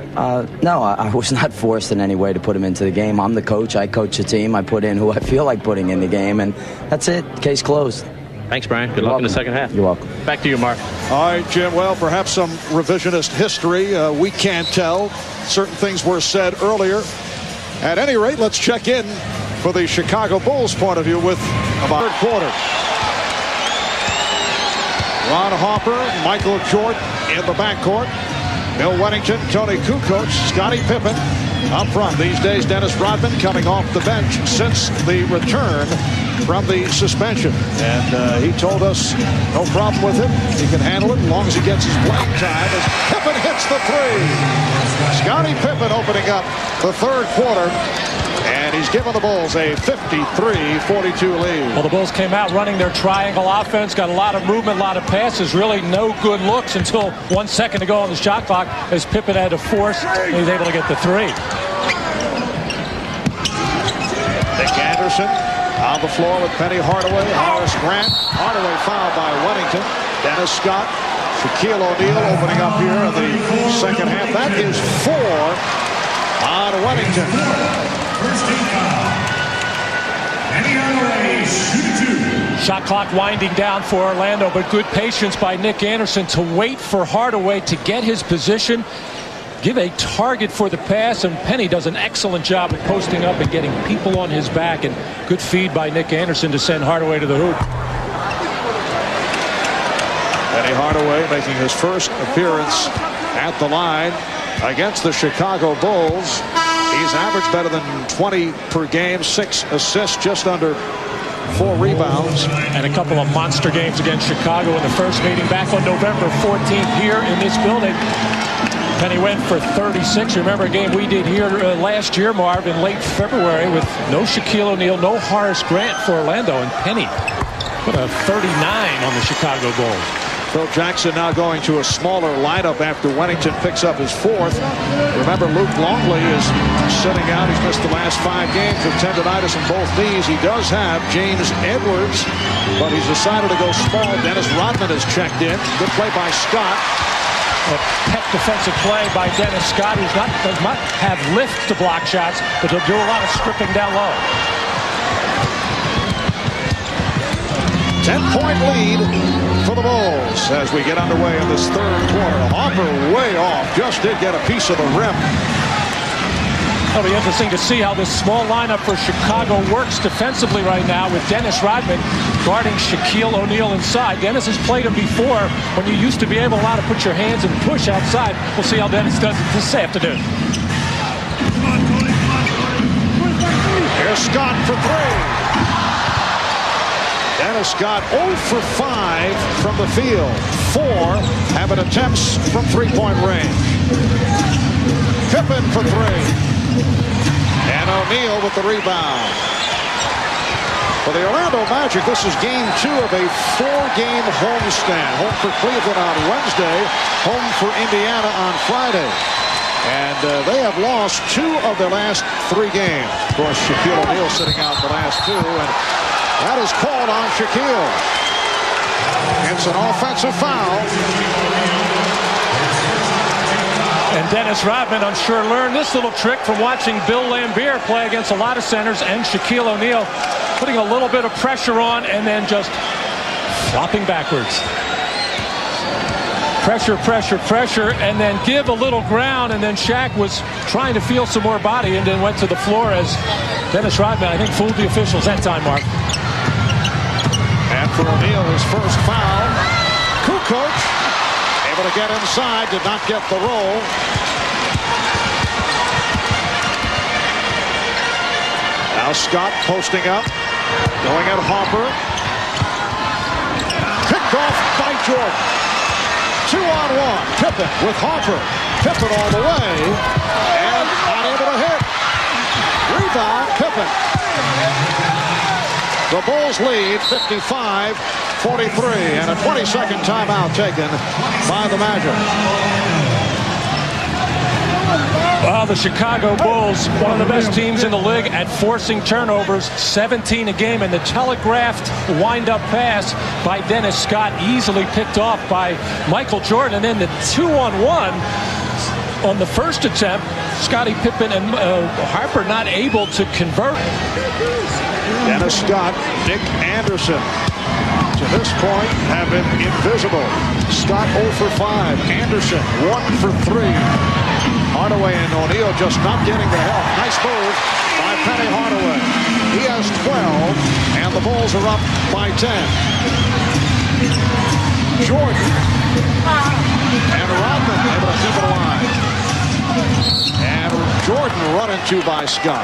No, I was not forced in any way to put him into the game. I'm the coach. I coach the team. I put in who I feel like putting in the game, and that's it. Case closed. Thanks, Brian. Good luck in the second half. You're welcome. Back to you, Mark. All right, Jim. Well, perhaps some revisionist history. We can't tell. Certain things were said earlier. At any rate, let's check in for the Chicago Bulls point of view with about third quarter. Ron Harper, Michael Jordan in the backcourt. Bill Wennington, Tony Kukoc, Scottie Pippen, up front. These days, Dennis Rodman coming off the bench since the return from the suspension. And he told us no problem with it. He can handle it as long as he gets his playing time as Pippen hits the three. Scottie Pippen opening up the third quarter. And he's given the Bulls a 53-42 lead. Well, the Bulls came out running their triangle offense, got a lot of movement, a lot of passes, really no good looks until 1 second to go on the shot clock as Pippen had to force, and he was able to get the three. Nick Anderson on the floor with Penny Hardaway, Horace Grant. Hardaway fouled by Wennington. Dennis Scott, Shaquille O'Neal opening up here in the second half. That is 4 on Wennington. Shot clock winding down for Orlando, but good patience by Nick Anderson to wait for Hardaway to get his position, give a target for the pass, and Penny does an excellent job of posting up and getting people on his back, and good feed by Nick Anderson to send Hardaway to the hoop. Penny Hardaway making his first appearance at the line against the Chicago Bulls. He's averaged better than 20 per game, 6 assists, just under 4 rebounds. And a couple of monster games against Chicago in the first meeting back on November 14th here in this building. Penny went for 36. Remember a game we did here last year, Marv, in late February with no Shaquille O'Neal, no Horace Grant for Orlando, and Penny put a 39 on the Chicago Bulls. Phil Jackson now going to a smaller lineup after Wennington picks up his 4th. Remember, Luke Longley is sitting out. He's missed the last 5 games with tendonitis in both knees. He does have James Edwards, but he's decided to go small. Dennis Rodman has checked in. Good play by Scott. A pet defensive play by Dennis Scott, who does not have lift to block shots, but he'll do a lot of stripping down low. 10-point lead for the Bulls as we get underway in this third quarter. Harper way off. Just did get a piece of the rim. It'll be interesting to see how this small lineup for Chicago works defensively right now with Dennis Rodman guarding Shaquille O'Neal inside. Dennis has played him before when you used to be able to put your hands and push outside. We'll see how Dennis does it this afternoon. Here's Scott for 3. Dennis Scott 0 for 5 from the field. 4 having attempts from 3-point range. Pippen for 3. And O'Neal with the rebound. For the Orlando Magic, this is game 2 of a 4-game homestand. Home for Cleveland on Wednesday, home for Indiana on Friday. And they have lost 2 of their last 3 games. Of course, Shaquille O'Neal sitting out the last 2, and that is called on Shaquille. It's an offensive foul. And Dennis Rodman, I'm sure, learned this little trick from watching Bill Laimbeer play against a lot of centers, and Shaquille O'Neal putting a little bit of pressure on and then just flopping backwards. Pressure, pressure, pressure, and then give a little ground, and then Shaq was trying to feel some more body and then went to the floor as Dennis Rodman, I think, fooled the officials that time, Mark. And for O'Neal, his first foul. Kukoc able to get inside, did not get the roll. Now Scott posting up, going at Harper. Picked off by Jordan. 2-on-1. Pippen with Harper. Pippen all the way, and not able to hit. Rebound, Pippen. The Bulls lead 55-43, and a 20-second timeout taken by the Magic. Well, the Chicago Bulls, one of the best teams in the league at forcing turnovers, 17 a game, and the telegraphed wind-up pass by Dennis Scott easily picked off by Michael Jordan, and then the 2-on-1 on the first attempt, Scottie Pippen and Harper not able to convert. Dennis Scott, Nick Anderson, to this point, have been invisible. Scott 0 for 5. Anderson 1 for 3. Hardaway and O'Neal just not getting the help. Nice move by Penny Hardaway. He has 12, and the Bulls are up by 10. Jordan and Rodman able to keep it alive. And Jordan run into by Scott.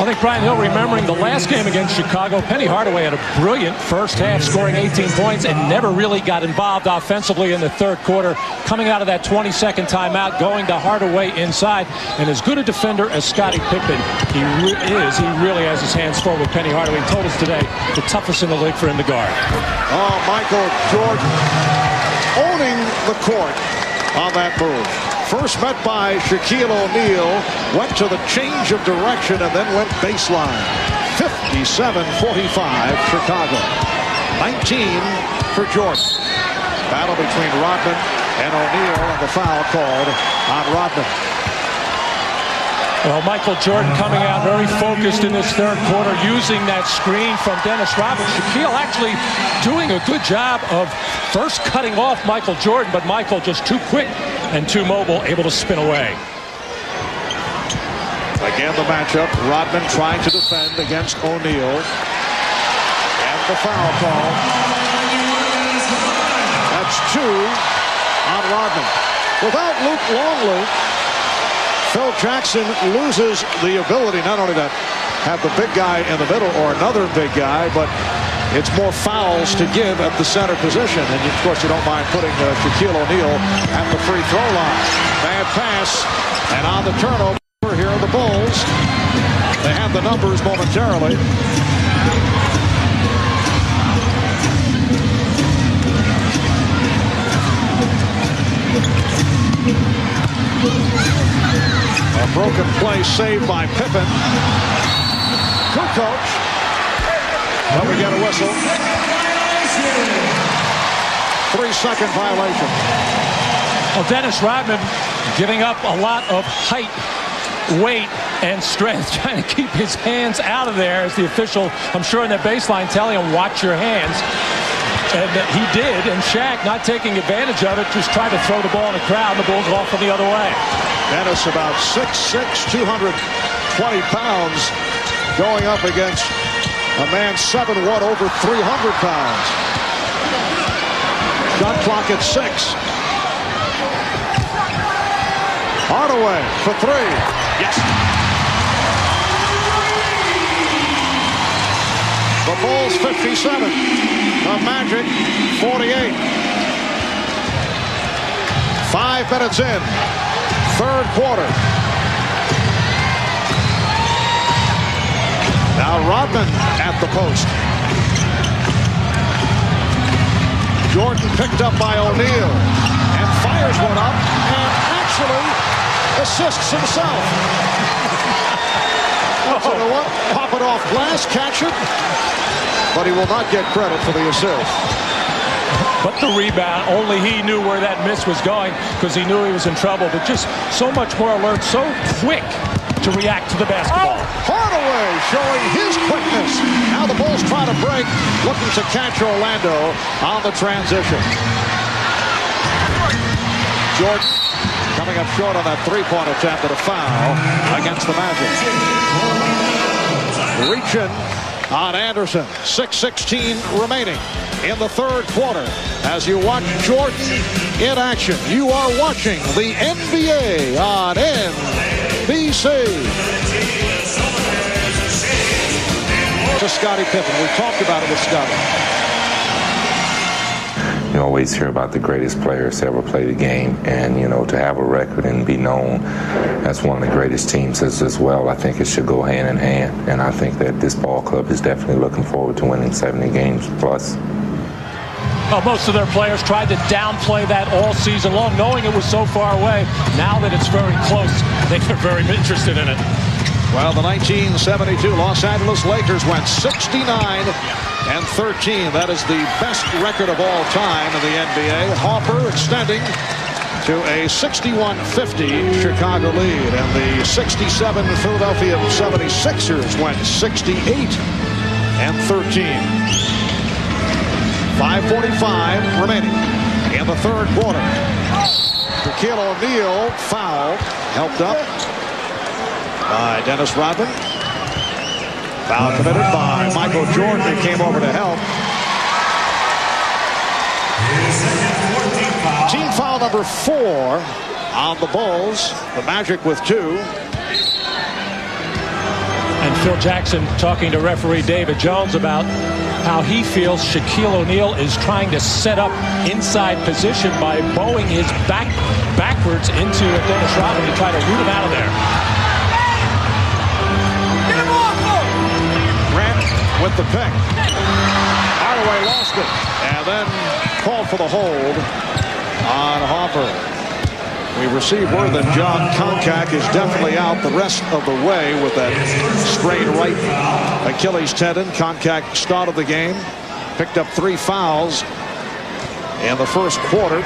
I think Brian Hill, remembering the last game against Chicago, Penny Hardaway had a brilliant first half, scoring 18 points and never really got involved offensively in the third quarter. Coming out of that 20-second timeout, going to Hardaway inside. And as good a defender as Scottie Pippen he really has his hands full with Penny Hardaway. He told us today the toughest in the league for him to guard. Oh, Michael Jordan owning the court on that move. First met by Shaquille O'Neal, went to the change of direction and then went baseline. 57-45 Chicago. 19 for Jordan. Battle between Rodman and O'Neal, and the foul called on Rodman. Well, Michael Jordan coming out very focused in this third quarter, using that screen from Dennis Rodman. Shaquille actually doing a good job of first cutting off Michael Jordan, but Michael just too quick and too mobile, able to spin away. Again, the matchup. Rodman trying to defend against O'Neal. And the foul call. That's 2 on Rodman. Without Luke Longley, Phil Jackson loses the ability not only to have the big guy in the middle or another big guy, but it's more fouls to give at the center position. And of course, you don't mind putting Shaquille O'Neal at the free throw line. Bad pass, and on the turnover here are the Bulls. They have the numbers momentarily. A broken play saved by Pippen. Good coach. But we get a whistle. 3-second violation. Well, Dennis Rodman giving up a lot of height, weight, and strength, trying to keep his hands out of there as the official, I'm sure in the baseline, telling him, watch your hands. And he did, and Shaq, not taking advantage of it, just tried to throw the ball in the crowd. The Bulls off from the other way. Dennis, about 6'6", 220 pounds, going up against a man 7'1", over 300 pounds. Shot clock at 6. Hardaway for 3. Yes. The Bulls 57. The Magic 48. 5 minutes in. Third quarter. Now Rodman at the post. Jordan picked up by O'Neal and fires one up and actually assists himself. So you know what? Pop it off glass, catch it, but he will not get credit for the assist. But the rebound, only he knew where that miss was going because he knew he was in trouble. But just so much more alert, so quick to react to the basketball. Hardaway showing his quickness. Now the Bulls try to break, looking to catch Orlando on the transition. Jordan coming up short on that three-point attempt at a foul against the Magic. Reaching on Anderson. 6:16 remaining in the third quarter. As you watch Jordan in action, you are watching the NBA on NBC. To Scottie Pippen. We talked about it with Scottie. You always hear about the greatest players to ever play the game, and to have a record and be known as one of the greatest teams as well, I think it should go hand in hand. And I think that this ball club is definitely looking forward to winning 70 games plus. Well, most of their players tried to downplay that all season long, knowing it was so far away. Now that it's very close, they're very interested in it. Well, the 1972 Los Angeles Lakers went 69-13. That is the best record of all time in the NBA. Harper extending to a 61-50 Chicago lead. And the 67 Philadelphia 76ers went 68-13. 5:45 remaining in the third quarter. Shaquille O'Neal fouled, helped up by Dennis Rodman. Foul committed by Michael Jordan, who came over to help. Team foul number 4 on the Bulls. The Magic with 2. And Phil Jackson talking to referee David Jones about how he feels Shaquille O'Neal is trying to set up inside position by bowing his backwards into Dennis Rodman to try to root him out of there. Grant with the pick. Hardaway lost it and then called for the hold on Harper. We received word that John Koncak is definitely out the rest of the way with that strained right Achilles tendon. Koncak started the game, picked up 3 fouls in the first quarter.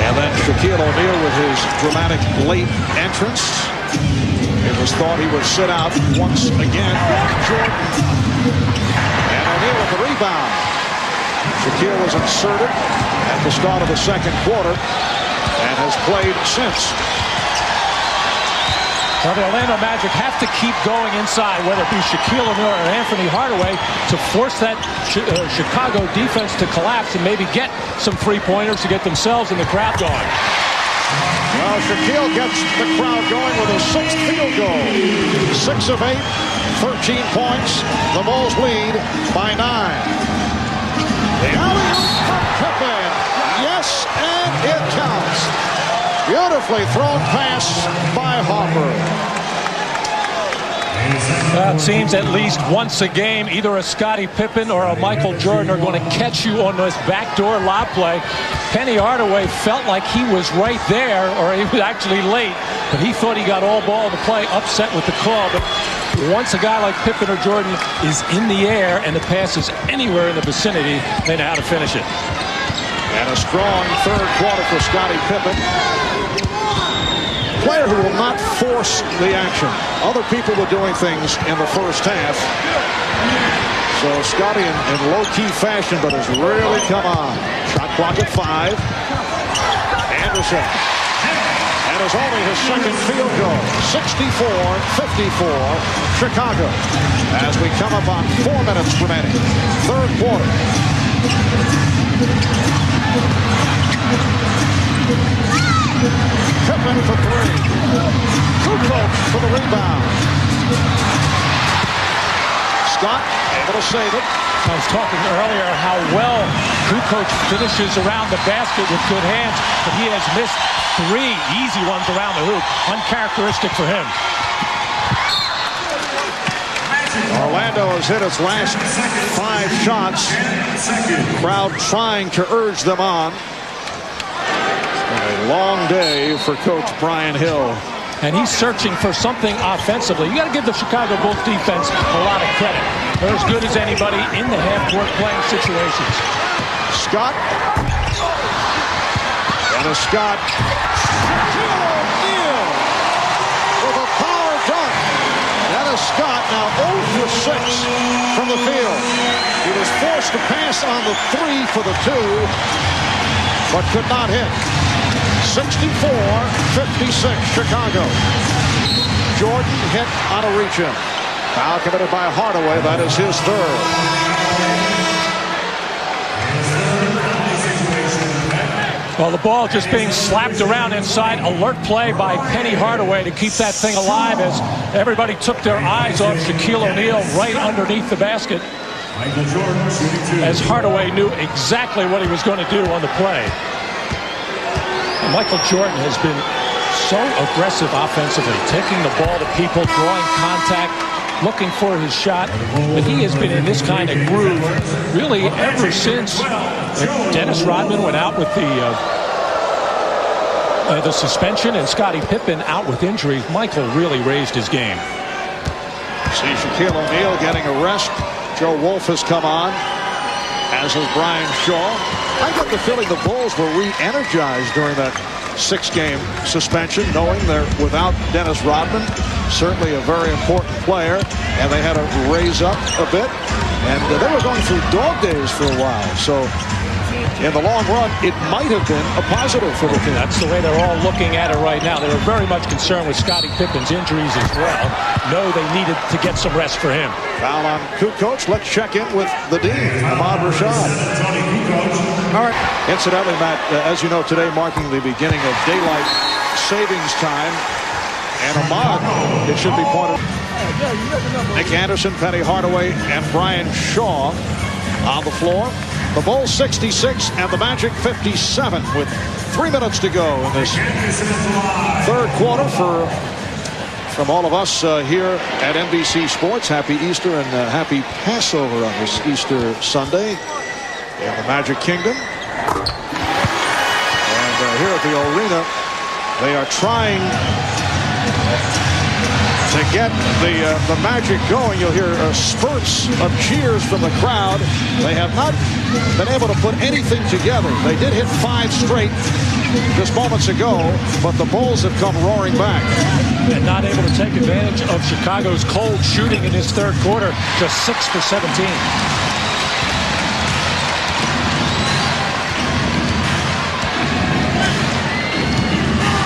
And then Shaquille O'Neal with his dramatic late entrance. It was thought he would sit out once again. Jordan. And O'Neal with the rebound. Shaquille was inserted at the start of the second quarter and has played since. Well, the Orlando Magic have to keep going inside, whether it be Shaquille O'Neal or Anthony Hardaway, to force that Chicago defense to collapse and maybe get some three-pointers to get themselves and the crowd going. Well, Shaquille gets the crowd going with a 6th field goal. 6 of 8, 13 points. The Bulls lead by 9. The alley-oop from Pippen. Yes, and it counts. Beautifully thrown pass by Harper. Well, it seems at least once a game, either a Scottie Pippen or a Michael Jordan are going to catch you on this backdoor lob play. Penny Hardaway felt like he was right there, or he was actually late, but he thought he got all ball of the play, upset with the call. But once a guy like Pippen or Jordan is in the air and the pass is anywhere in the vicinity, they know how to finish it. And a strong third quarter for Scottie Pippen. Player who will not force the action. Other people were doing things in the first half. So Scottie in low-key fashion, but has really come on. Shot clock at 5. Anderson. And is only his second field goal. 64-54, Chicago. As we come up on 4 minutes remaining. Third quarter. Pippen for 3. Kukoc for the rebound. Scott able to save it. I was talking earlier how well Kukoc finishes around the basket with good hands, but he has missed 3 easy ones around the hoop. Uncharacteristic for him. Orlando has hit its last 5 shots. Crowd trying to urge them on. A long day for Coach Brian Hill. And he's searching for something offensively. You got to give the Chicago Bulls defense a lot of credit. They're as good as anybody in the half-court playing situations. Scott. And a Scott. Shaquille O'Neal with a power dunk. Dennis Scott now 0 for 6 from the field. He was forced to pass on the 3 for the 2, but could not hit. 64-56, Chicago. Jordan hit on a reach-in. Foul committed by Hardaway. That is his 3rd. Well, the ball just being slapped around inside. Alert play by Penny Hardaway to keep that thing alive as everybody took their eyes off Shaquille O'Neal right underneath the basket. As Hardaway knew exactly what he was going to do on the play. And Michael Jordan has been so aggressive offensively, taking the ball to people, drawing contact, looking for his shot. But he has been in this kind of groove really ever since Dennis Rodman went out with the suspension and Scottie Pippen out with injury. Michael really raised his game. See Shaquille O'Neal getting a rest. Joe Wolf has come on, as has Brian Shaw. I get the feeling the Bulls were re-energized during that 6-game suspension, knowing they're without Dennis Rodman, certainly a very important player, and they had to raise up a bit. And they were going through dog days for a while. So in the long run, it might have been a positive for the team. That's the way they're all looking at it right now. They were very much concerned with Scottie Pippen's injuries as well. No, they needed to get some rest for him. Foul on Kukoc. Let's check in with the dean, Ahmad Rashad. All right. Incidentally, Matt, as you know, today marking the beginning of daylight savings time. And Ahmad, it should be pointed. Nick Anderson, Penny Hardaway, and Brian Shaw on the floor. The Bulls 66 and the Magic 57 with 3 minutes to go in this third quarter. From all of us here at NBC Sports, happy Easter and happy Passover on this Easter Sunday in the Magic Kingdom. And here at the arena, they are trying to get the Magic going. You'll hear spurts of cheers from the crowd. They have not been able to put anything together. They did hit 5 straight just moments ago, but the Bulls have come roaring back. And not able to take advantage of Chicago's cold shooting in this third quarter. Just 6 for 17.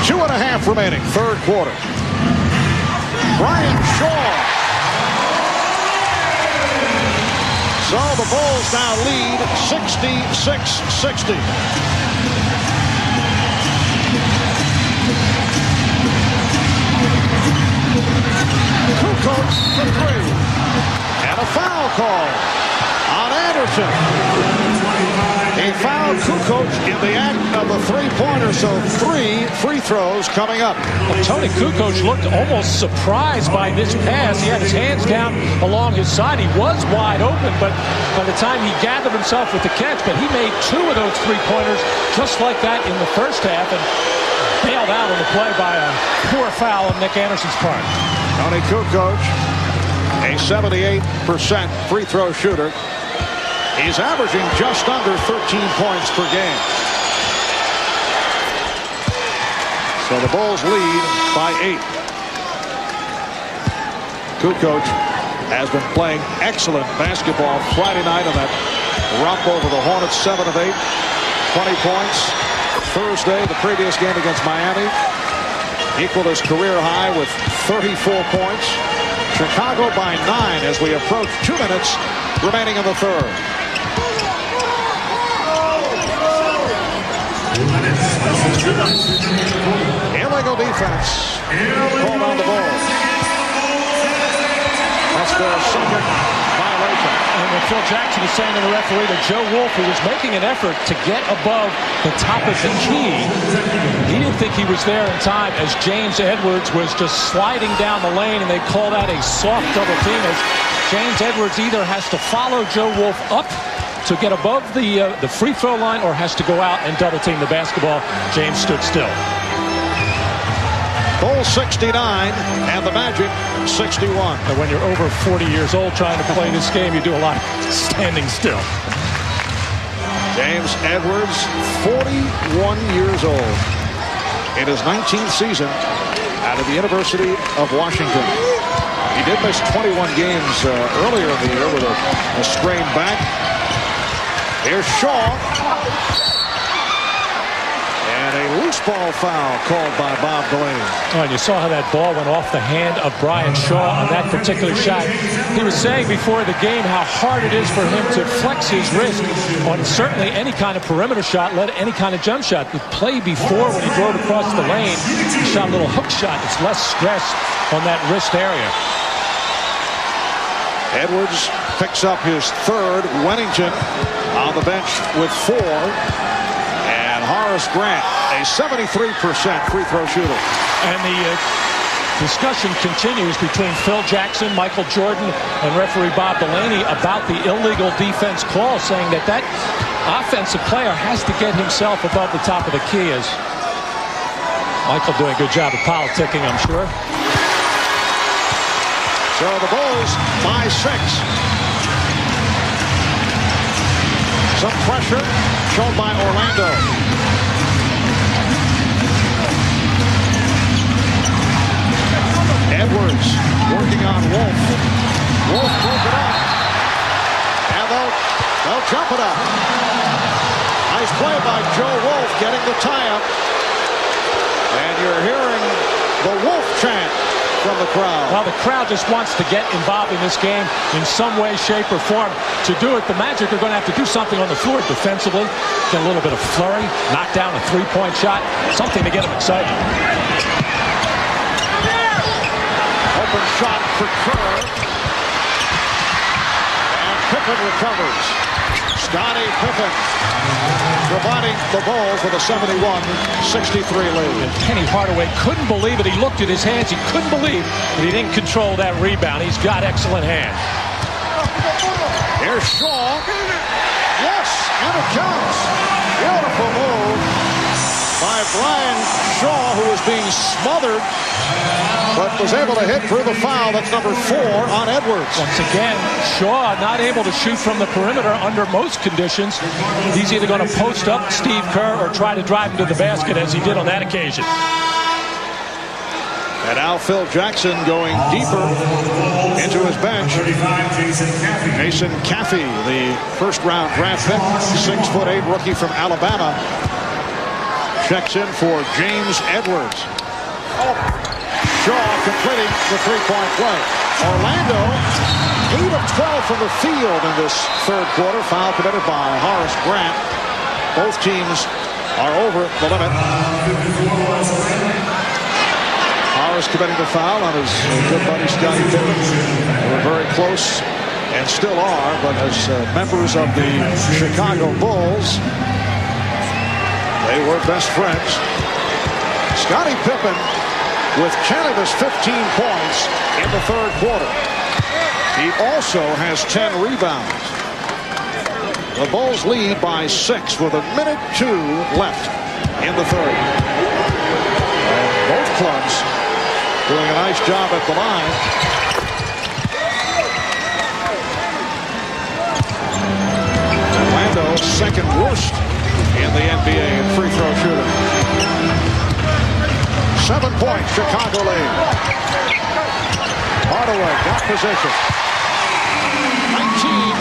Two and a half remaining, third quarter. Brian Shaw. So the Bulls now lead 66-60. Kukoc for 3. And a foul call on Anderson. He fouled Kukoc in the act of the three-pointer, so 3 free throws coming up. Well, Tony Kukoc looked almost surprised by this pass. He had his hands down along his side. He was wide open, but by the time he gathered himself with the catch, but he made 2 of those three-pointers just like that in the first half and bailed out on the play by a poor foul on Nick Anderson's part. Tony Kukoc, a 78% free throw shooter. He's averaging just under 13 points per game. So the Bulls lead by 8. Kukoc has been playing excellent basketball Friday night on that romp over the Hornets, 7 of 8, 20 points. Thursday, the previous game against Miami, equaled his career high with 34 points. Chicago by 9 as we approach 2 minutes remaining in the third. Illegal defense called on the Bulls. That's their second violation. And what Phil Jackson is saying to the referee, that Joe Wolf, who was making an effort to get above the top of the key, he didn't think he was there in time as James Edwards was just sliding down the lane, and they called out a soft double team as James Edwards either has to follow Joe Wolf up to get above the free throw line or has to go out and double team the basketball. James stood still. Bulls 69 and the Magic 61. And when you're over 40 years old trying to play this game, you do a lot of standing still. James Edwards, 41 years old in his 19th season out of the University of Washington. He did miss 21 games earlier in the year with a sprained back. Here's Shaw. And a loose ball foul called by Bob Delaney. Oh, and you saw how that ball went off the hand of Brian Shaw on that particular shot. He was saying before the game how hard it is for him to flex his wrist on certainly any kind of perimeter shot, let any kind of jump shot. The play before, when he drove across the lane, he shot a little hook shot. It's less stress on that wrist area. Edwards picks up his third. Wennington on the bench with 4. And Horace Grant, a 73% free throw shooter. And the discussion continues between Phil Jackson, Michael Jordan, and referee Bob Delaney about the illegal defense call, saying that that offensive player has to get himself above the top of the key. As Michael doing a good job of politicking, I'm sure. So the Bulls by 6. Some pressure shown by Orlando. Edwards working on Wolf. Wolf broke it up. And they'll jump it up. play by Joe Wolf, getting the tie-up. And you're hearing the Wolf chant from the crowd. Well, the crowd just wants to get involved in this game in some way, shape, or form. To do it, the Magic are going to have to do something on the floor defensively. Get a little bit of flurry, knock down a three-point shot, something to get them excited. Open shot for Kerr. And Pippen recovers. Scottie Pippen providing the Bulls with a 71-63 lead. And Penny Hardaway couldn't believe it. He looked at his hands. He couldn't believe that he didn't control that rebound. He's got excellent hands. Here's Shaw. Yes, and it counts. Beautiful move by Brian Shaw, who was being smothered, but was able to hit through the foul. That's number 4 on Edwards. Once again, Shaw not able to shoot from the perimeter under most conditions. He's either going to post up Steve Kerr or try to drive him to the basket, as he did on that occasion. And now Phil Jackson going deeper into his bench. Jason Caffey, the first-round draft pick, 6'8" rookie from Alabama, checks in for James Edwards. Shaw completing the three-point play. Orlando, 8 of 12 from the field in this third quarter. Foul committed by Horace Grant. Both teams are over the limit. Horace committing the foul on his good buddy Scottie Pippen. They were very close and still are, but as members of the Chicago Bulls, they were best friends. Scottie Pippen with 10 of his 15 points in the third quarter. He also has 10 rebounds. The Bulls lead by 6 with 1:02 left in the third. And both clubs doing a nice job at the line. Orlando, second worst in the NBA in free throw shooting. 7 points, Chicago lead. Hardaway got position. 19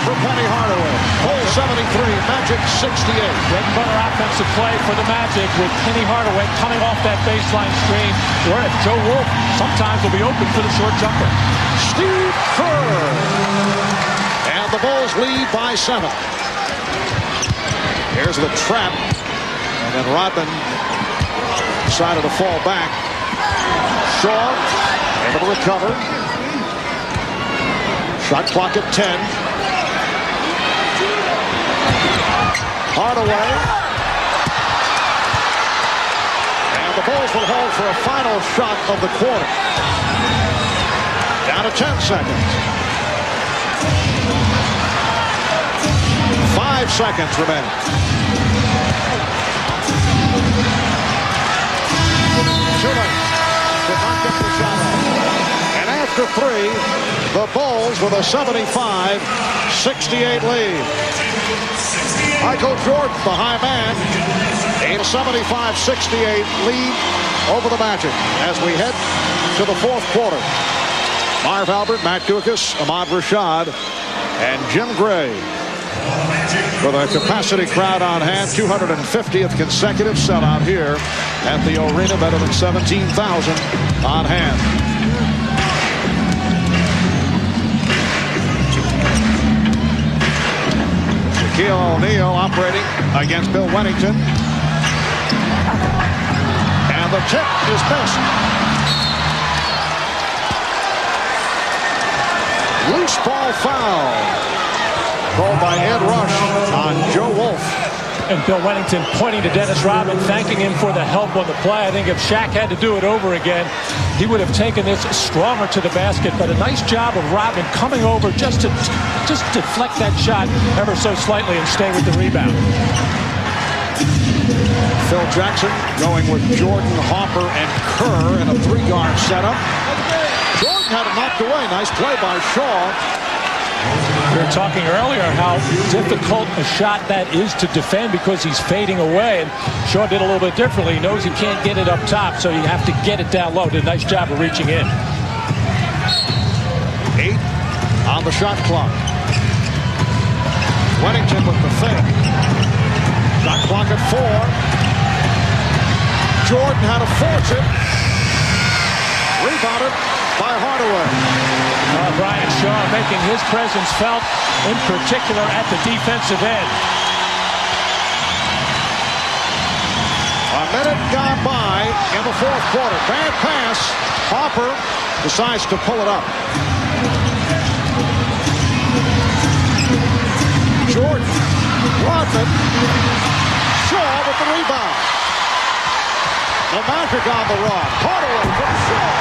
for Penny Hardaway. Bulls 73, Magic 68. Bread and butter offensive play for the Magic with Penny Hardaway coming off that baseline screen. Where if Joe Wolf sometimes will be open for the short jumper. Steve Kerr. And the Bulls lead by 7. Here's the trap. And then Rodman decided to fall back. Shaw able to recover. Shot clock at 10. Hardaway. And the Bulls will hold for a final shot of the quarter. Down to 10 seconds. 5 seconds remaining. Too late. Did not get the shot off. And after 3, the Bulls with a 75-68 lead. Michael Jordan, the high man, a 75-68 lead over the Magic as we head to the fourth quarter. Marv Albert, Matt Dukas, Ahmad Rashad, and Jim Gray. With a capacity crowd on hand, 250th consecutive sellout here at the arena, better than 17,000 on hand. Shaquille O'Neal operating against Bill Wennington. And the tip is missed. Loose ball foul called by Ed Rush on Joe Wolf. And Bill Wennington pointing to Dennis Rodman, thanking him for the help on the play. I think if Shaq had to do it over again, he would have taken this stronger to the basket. But a nice job of Rodman coming over just to deflect that shot ever so slightly and stay with the rebound. Phil Jackson going with Jordan, Hopper, and Kerr in a 3-guard setup. Jordan had it knocked away. Nice play by Shaw. We were talking earlier how difficult a shot that is to defend because he's fading away, and Shaw did a little bit differently. He knows he can't get it up top, so you have to get it down low. Did a nice job of reaching in. 8 on the shot clock. Wennington with the fake. clock at 4. Jordan had to force it. Rebounded by Hardaway. Brian Shaw making his presence felt, in particular at the defensive end. A minute gone by in the fourth quarter. Bad pass. Hopper decides to pull it up. Jordan, Rodman, Shaw with the rebound. The Magic on the run. Hardaway from Shaw.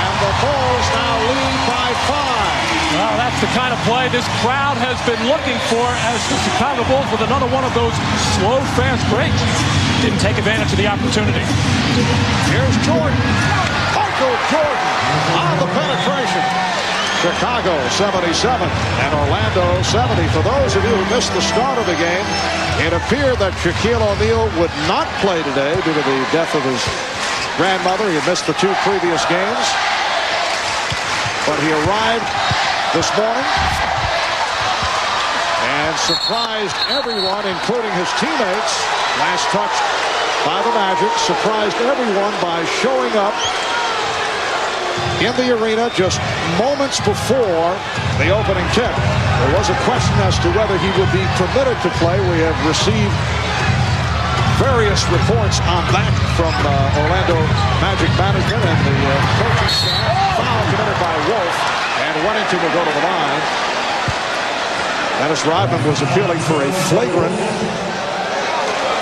And the Bulls now lead by 5. Well, that's the kind of play this crowd has been looking for as the Chicago Bulls with another one of those slow, fast breaks. Didn't take advantage of the opportunity. Here's Jordan. Michael Jordan on the penetration. Chicago 77 and Orlando 70. For those of you who missed the start of the game, it appeared that Shaquille O'Neal would not play today due to the death of his grandmother. He had missed the 2 previous games. But he arrived this morning and surprised everyone, including his teammates. Last touch by the Magic. Surprised everyone by showing up in the arena just moments before the opening tip. There was a question as to whether he would be permitted to play. We have received various reports on that from Orlando Magic management and the coaching staff. Foul committed by Wolf, and Wennington will go to the line. Dennis Rodman was appealing for a flagrant.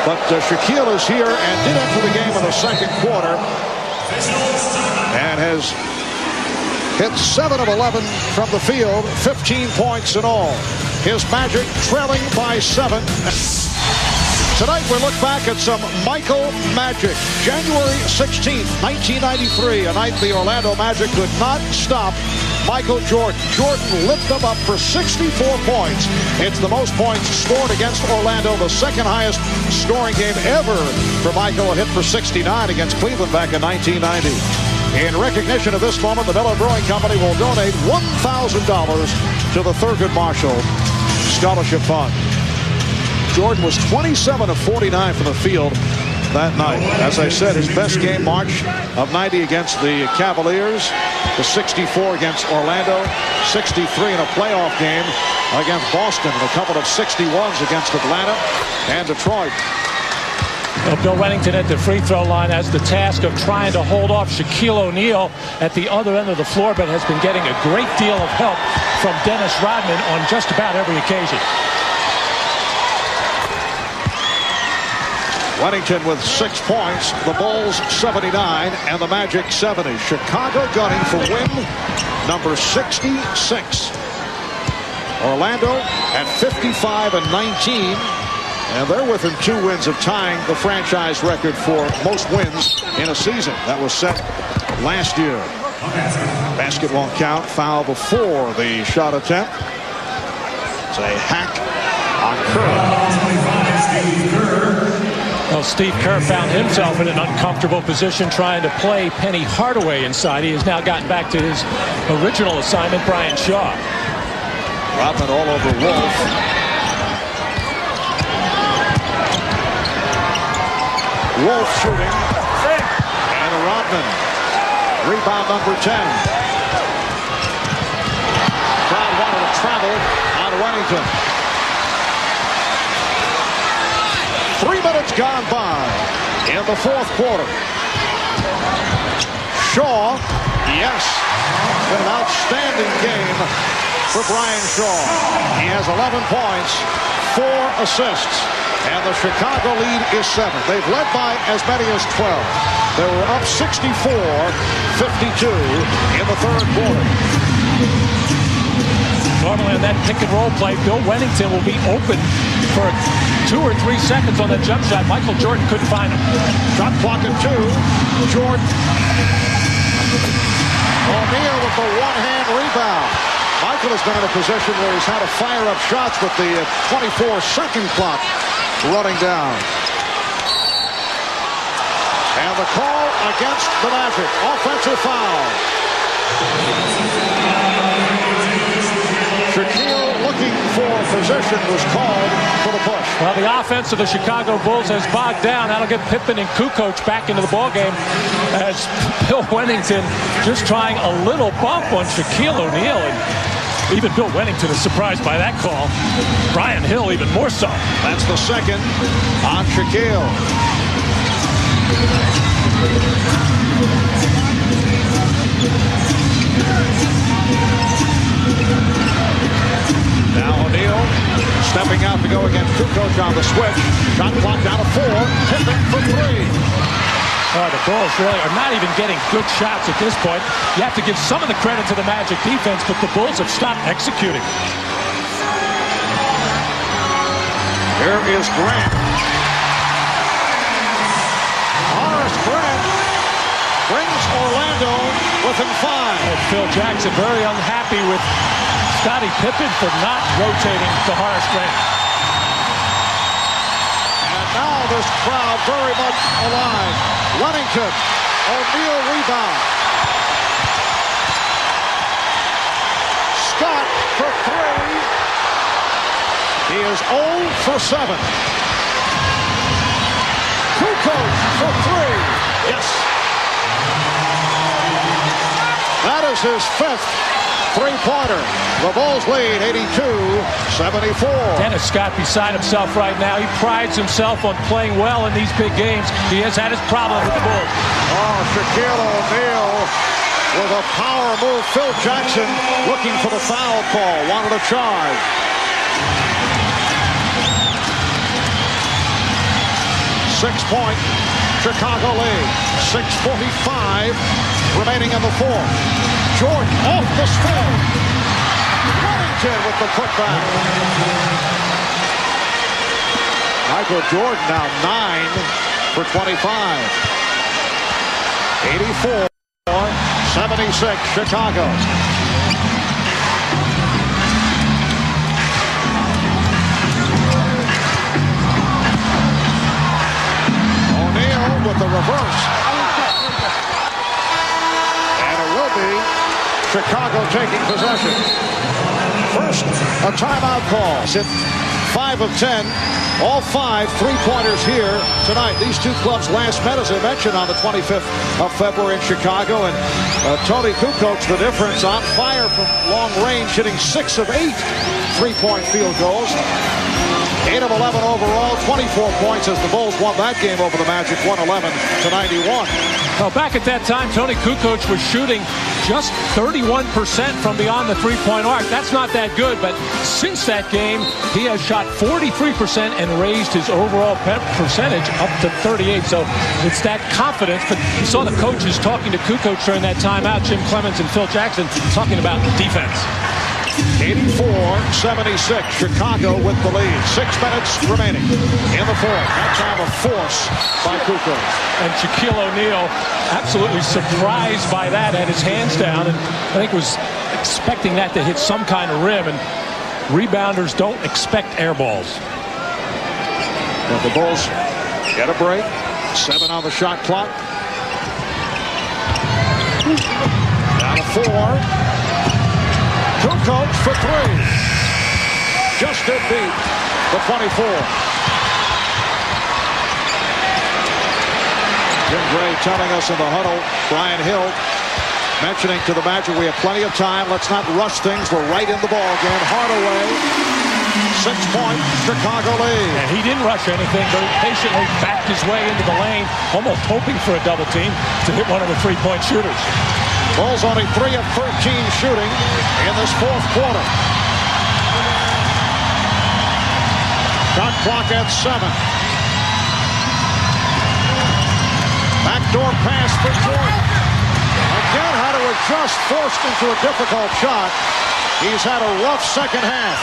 But Shaquille is here and did enter the game in the second quarter and has hit 7 of 11 from the field, 15 points in all. His Magic trailing by 7. Tonight we look back at some Michael Magic. January 16th, 1993, a night the Orlando Magic could not stop Michael Jordan. Jordan lit them up for 64 points. It's the most points scored against Orlando, the second highest scoring game ever for Michael. A hit for 69 against Cleveland back in 1990. In recognition of this moment, the Miller Brewing Company will donate $1,000 to the Thurgood Marshall Scholarship Fund. Jordan was 27 of 49 from the field that night. As I said, his best game, March of 90 against the Cavaliers, the 64 against Orlando, 63 in a playoff game against Boston, and a couple of 61s against Atlanta and Detroit. Well, Bill Wennington at the free throw line has the task of trying to hold off Shaquille O'Neal at the other end of the floor, but has been getting a great deal of help from Dennis Rodman on just about every occasion. Wennington with 6 points, the Bulls 79 and the Magic 70. Chicago gunning for win number 66. Orlando at 55 and 19. And they're within 2 wins of tying the franchise record for most wins in a season. That was set last year. Basket won't count. Foul before the shot attempt. It's a hack on Kerr. Well, Steve Kerr found himself in an uncomfortable position trying to play Penny Hardaway inside. He has now gotten back to his original assignment, Brian Shaw. Rodman all over Wolf. Wolf shooting. And Rodman. Rebound number 10. Crowd wanted to travel on Wennington. 3 minutes gone by in the fourth quarter. Shaw, yes, been an outstanding game for Brian Shaw. He has 11 points, 4 assists, and the Chicago lead is 7. They've led by as many as 12. They were up 64-52 in the third quarter. Normally on that pick and roll play, Bill Wennington will be open for 2 or 3 seconds on that jump shot. Michael Jordan couldn't find him. Shot clock at 2. Jordan. O'Neal with the one-hand rebound. Michael has been in a position where he's had to fire up shots with the 24-second clock running down. And the call against the Magic. Offensive foul. Shaquille looking for position was called for the push. Well, the offense of the Chicago Bulls has bogged down. That'll get Pippen and Kukoc back into the ballgame as Bill Wennington just trying a little bump on Shaquille O'Neal. And even Bill Wennington is surprised by that call. Brian Hill even more so. That's the second on Shaquille. Now O'Neal stepping out to go against Kukoc on the switch. Shot clock down to 4. Pippen for 3. Oh, the Bulls really are not even getting good shots at this point. You have to give some of the credit to the Magic defense, but the Bulls have stopped executing. Here is Grant. Horace Grant brings Orlando within 5. And Phil Jackson very unhappy with Scottie Pippen for not rotating to Horace Grant. And now this crowd very much alive. Wennington, O'Neal rebound. Scott for 3. He is 0 for 7. Kukoc for 3. Yes. That is his 5th three-pointer. The Bulls lead 82-74. Dennis Scott beside himself right now. He prides himself on playing well in these big games. He has had his problem with the Bulls. Oh, Shaquille O'Neal with a power move. Phil Jackson looking for the foul call. Wanted a charge. Six-point Chicago lead. 6:45 remaining in the fourth. Jordan off the spin. Wennington with the putback. Michael Jordan now 9 for 25. 84-76 Chicago. O'Neal with the reverse. And it will be Chicago taking possession. First, a timeout call. Hit 5 of 10. All 5 three-pointers here tonight. These two clubs last met, as I mentioned, on the 25th of February in Chicago. And Tony Kukoc, the difference, on fire from long range, hitting 6 of 8 three-point field goals. 8 of 11 overall, 24 points as the Bulls won that game over the Magic, 111-91. Well, back at that time, Tony Kukoc was shooting just 31% from beyond the three-point arc. That's not that good, but since that game, he has shot 43% and raised his overall percentage up to 38. So it's that confidence. But you saw the coaches talking to Kukoc during that timeout, Jim Clemens and Phil Jackson, talking about defense. 84-76, Chicago with the lead. 6 minutes remaining in the fourth. That time a force by Kukoc. And Shaquille O'Neal absolutely surprised by that, had his hands down, and I think was expecting that to hit some kind of rim, and rebounders don't expect air balls. But the Bulls get a break. 7 on the shot clock. Down to 4. Kukoc for 3. Just did beat the 24. Jim Gray telling us in the huddle, Brian Hill mentioning to the Magic, we have plenty of time. Let's not rush things. We're right in the ball game. Hardaway, 6-point Chicago lead. And he didn't rush anything, but patiently backed his way into the lane, almost hoping for a double team to hit one of the three-point shooters. Bulls only 3 of 13 shooting in this fourth quarter. Shot clock at 7. Backdoor pass for Jordan. Again, how to adjust, forced into a difficult shot. He's had a rough second half.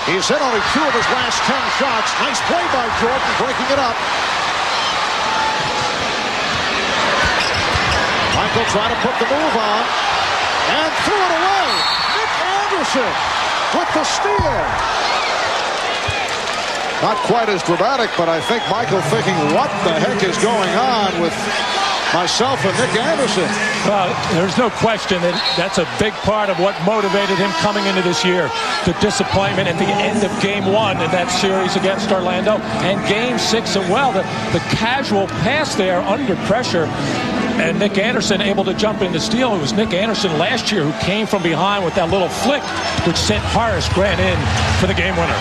He's hit only 2 of his last 10 shots. Nice play by Jordan, breaking it up. Michael trying to put the move on and threw it away. Nick Anderson with the steal. Not quite as dramatic, but I think Michael thinking, what the heck is going on with myself and Nick Anderson. Well, there's no question that that's a big part of what motivated him coming into this year. The disappointment at the end of Game 1 in that series against Orlando, and Game 6 as well. The casual pass there under pressure, and Nick Anderson able to jump in to steal. It was Nick Anderson last year who came from behind with that little flick, which sent Horace Grant in for the game winner.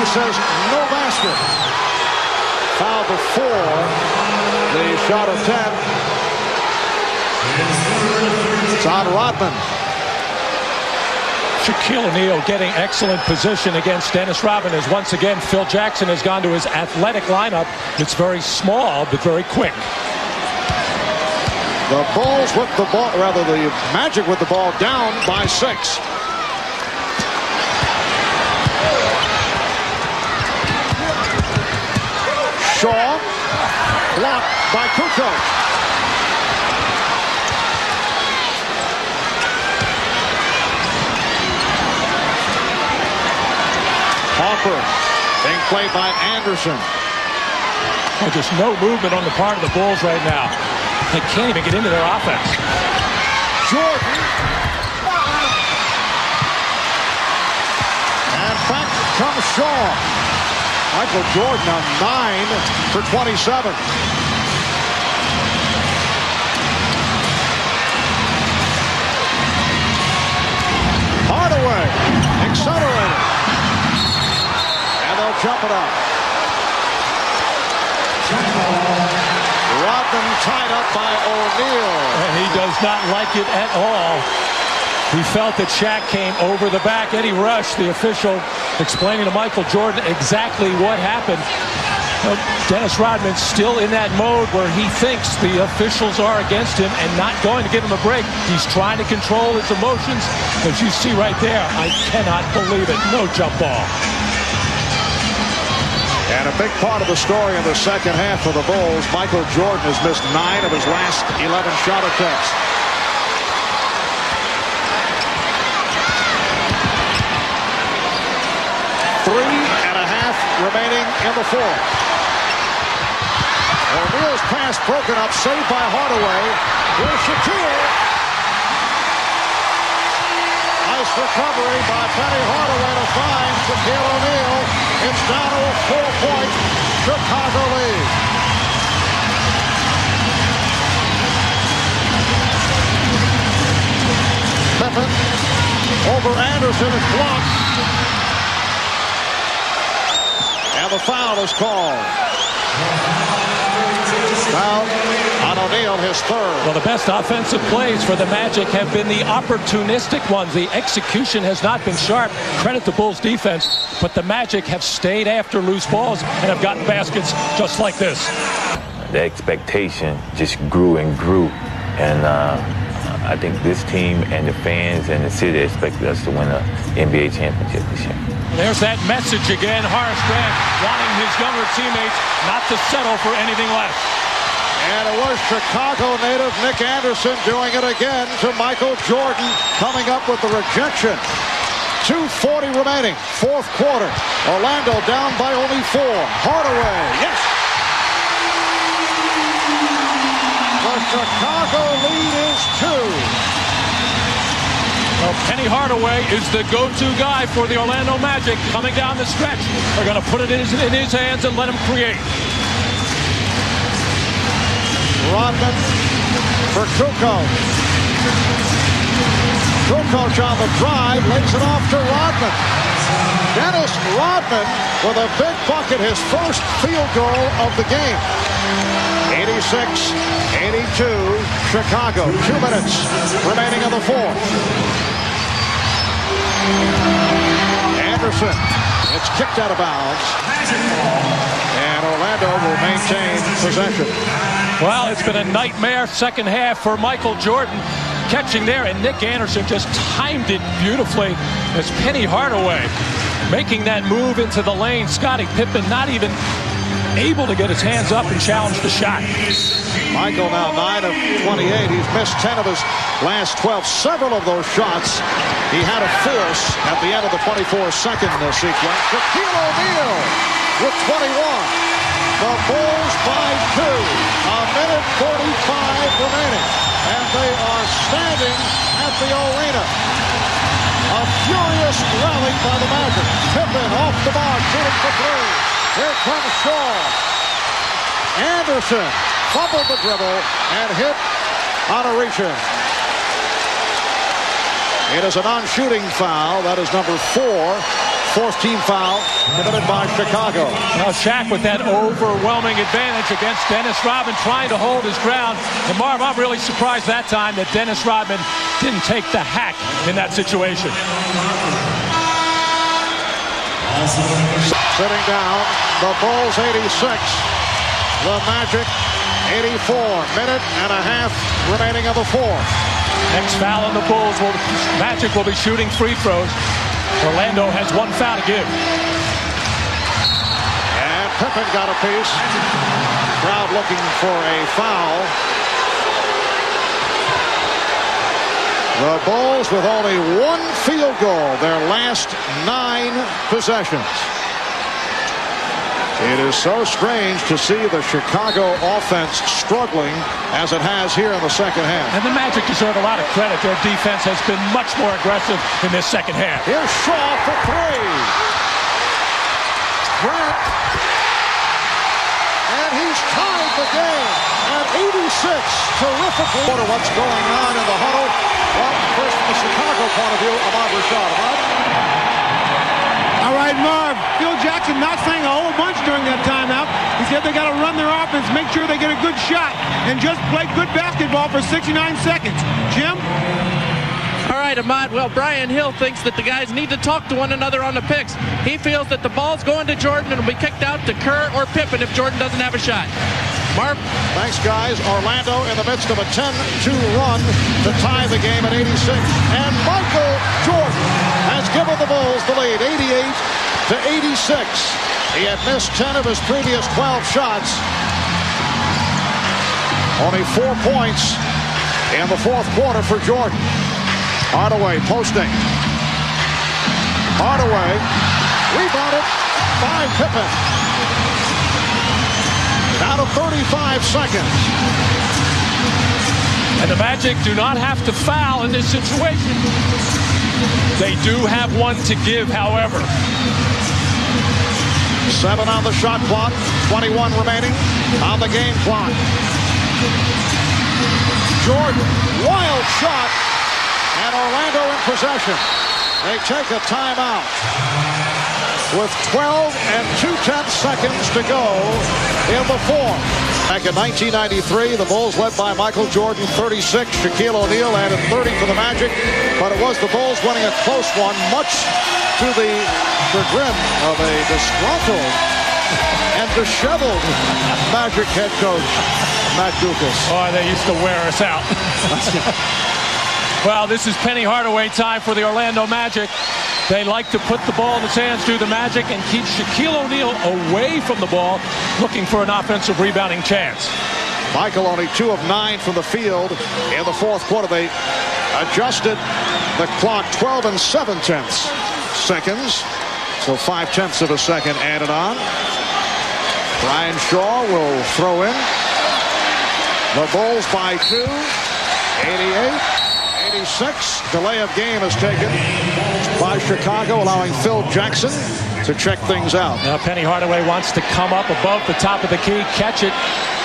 Says no basket. Foul before the shot attempt. It's on Rodman. Shaquille O'Neal getting excellent position against Dennis Rodman, as once again Phil Jackson has gone to his athletic lineup. It's very small but very quick. The Bulls with the ball, rather the Magic with the ball down by 6. Shaw, blocked by Kukoc. Harper being played by Anderson. Well, just no movement on the part of the Bulls right now. They can't even get into their offense. Jordan. And back comes Shaw. Michael Jordan on 9 for 27. Hardaway accelerated. And they'll jump it up. Rodman tied up by O'Neal. And he does not like it at all. He felt that Shaq came over the back. Eddie Rush, the official, explaining to Michael Jordan exactly what happened. Dennis Rodman still in that mode where he thinks the officials are against him and not going to give him a break. He's trying to control his emotions. As you see right there, I cannot believe it. No jump ball. And a big part of the story in the second half for the Bulls, Michael Jordan has missed 9 of his last 11 shot attempts. 3.5 remaining in the fourth. O'Neal's pass broken up, saved by Hardaway. Here's Shaquille. Nice recovery by Penny Hardaway to find Shaquille O'Neal. It's down to a 4-point Chicago lead. Pippen over Anderson is blocked. And the foul is called. Foul on O'Neal, his third. Well, the best offensive plays for the Magic have been the opportunistic ones. The execution has not been sharp. Credit the Bulls defense, but the Magic have stayed after loose balls and have gotten baskets just like this. The expectation just grew and grew, and I think this team and the fans and the city expected us to win an NBA championship this year. There's that message again. Horace Grant wanting his younger teammates not to settle for anything less. And it was Chicago native Nick Anderson doing it again to Michael Jordan, coming up with the rejection. 2:40 remaining, fourth quarter. Orlando down by only 4. Hardaway, yes! The Chicago lead is 2. Well, Penny Hardaway is the go-to guy for the Orlando Magic coming down the stretch. They're going to put it in his hands and let him create. Rodman for Kukoc. Kukoc on the drive, lays it off to Rodman. Dennis Rodman with a big bucket, his first field goal of the game. 86-82, Chicago. 2 minutes remaining in the fourth. Anderson, it's kicked out of bounds. And Orlando will maintain possession. Well, it's been a nightmare second half for Michael Jordan. Catching there, and Nick Anderson just timed it beautifully as Penny Hardaway making that move into the lane. Scottie Pippen not even able to get his hands up and challenge the shot. Michael now 9 of 28. He's missed 10 of his last 12. Several of those shots he had to force at the end of the 24-second sequence. Shaquille O'Neal with 21. The Bulls by 2. A minute 45 remaining. And they are standing at the arena. A furious rally by the Magic. Pippen off the mark, shooting for three. Here comes Shaw. Anderson fumbled the dribble and hit on a reach-in. It is a non-shooting foul. That is number 4. Fourth team foul committed by Chicago. Now Shaq with that overwhelming advantage against Dennis Rodman trying to hold his ground. And Marv, I'm really surprised that time that Dennis Rodman didn't take the hack in that situation. Sitting down, the Bulls 86, the Magic 84. Minute and a half remaining of the fourth. Next foul on the Bulls, Magic will be shooting free throws. Orlando has one foul to give. And Pippen got a piece. Crowd looking for a foul. The Bulls with only one field goal their last 9 possessions. It is so strange to see the Chicago offense struggling as it has here in the second half. And the Magic deserve a lot of credit. Their defense has been much more aggressive in this second half. Here's Shaw for 3. Grant. And he's tied the game at 86. Terrific. What's going on in the huddle? Well, first from the Chicago point of view, Ahmad Rashad. All right, Marv. Phil Jackson not saying a whole bunch during that timeout. He said they got to run their offense, make sure they get a good shot, and just play good basketball for 69 seconds. Jim? All right, Ahmad. Well, Brian Hill thinks that the guys need to talk to one another on the picks. He feels that the ball's going to Jordan and will be kicked out to Kerr or Pippen if Jordan doesn't have a shot. Marv? Thanks, guys. Orlando in the midst of a 10-2 run to tie the game at 86. And Michael Jordan has given the Bulls the lead, 88-86. He had missed 10 of his previous 12 shots. Only 4 points in the fourth quarter for Jordan. Hardaway posting. Hardaway rebounded by Pippen. Down to 35 seconds. And the Magic do not have to foul in this situation. They do have one to give, however. 7 on the shot clock, 21 remaining on the game clock. Jordan, wild shot, and Orlando in possession. They take a timeout with 12 and 2/10 seconds to go in the fourth. Back in 1993, the Bulls led by Michael Jordan, 36. Shaquille O'Neal added 30 for the Magic, but it was the Bulls winning a close one, much to the chagrin of a disgruntled and disheveled Magic head coach, Matt Dukas. Oh, they used to wear us out. Well, this is Penny Hardaway time for the Orlando Magic. They like to put the ball in his hands, do the Magic, and keep Shaquille O'Neal away from the ball, looking for an offensive rebounding chance. Michael only 2 of 9 from the field in the fourth quarter. They adjusted the clock 12 and 7/10 seconds. So 5/10 of a second added on. Brian Shaw will throw in. The Bulls by 2. 88-86. Delay of game is taken by Chicago, allowing Phil Jackson to check things out. Now Penny Hardaway wants to come up above the top of the key, catch it,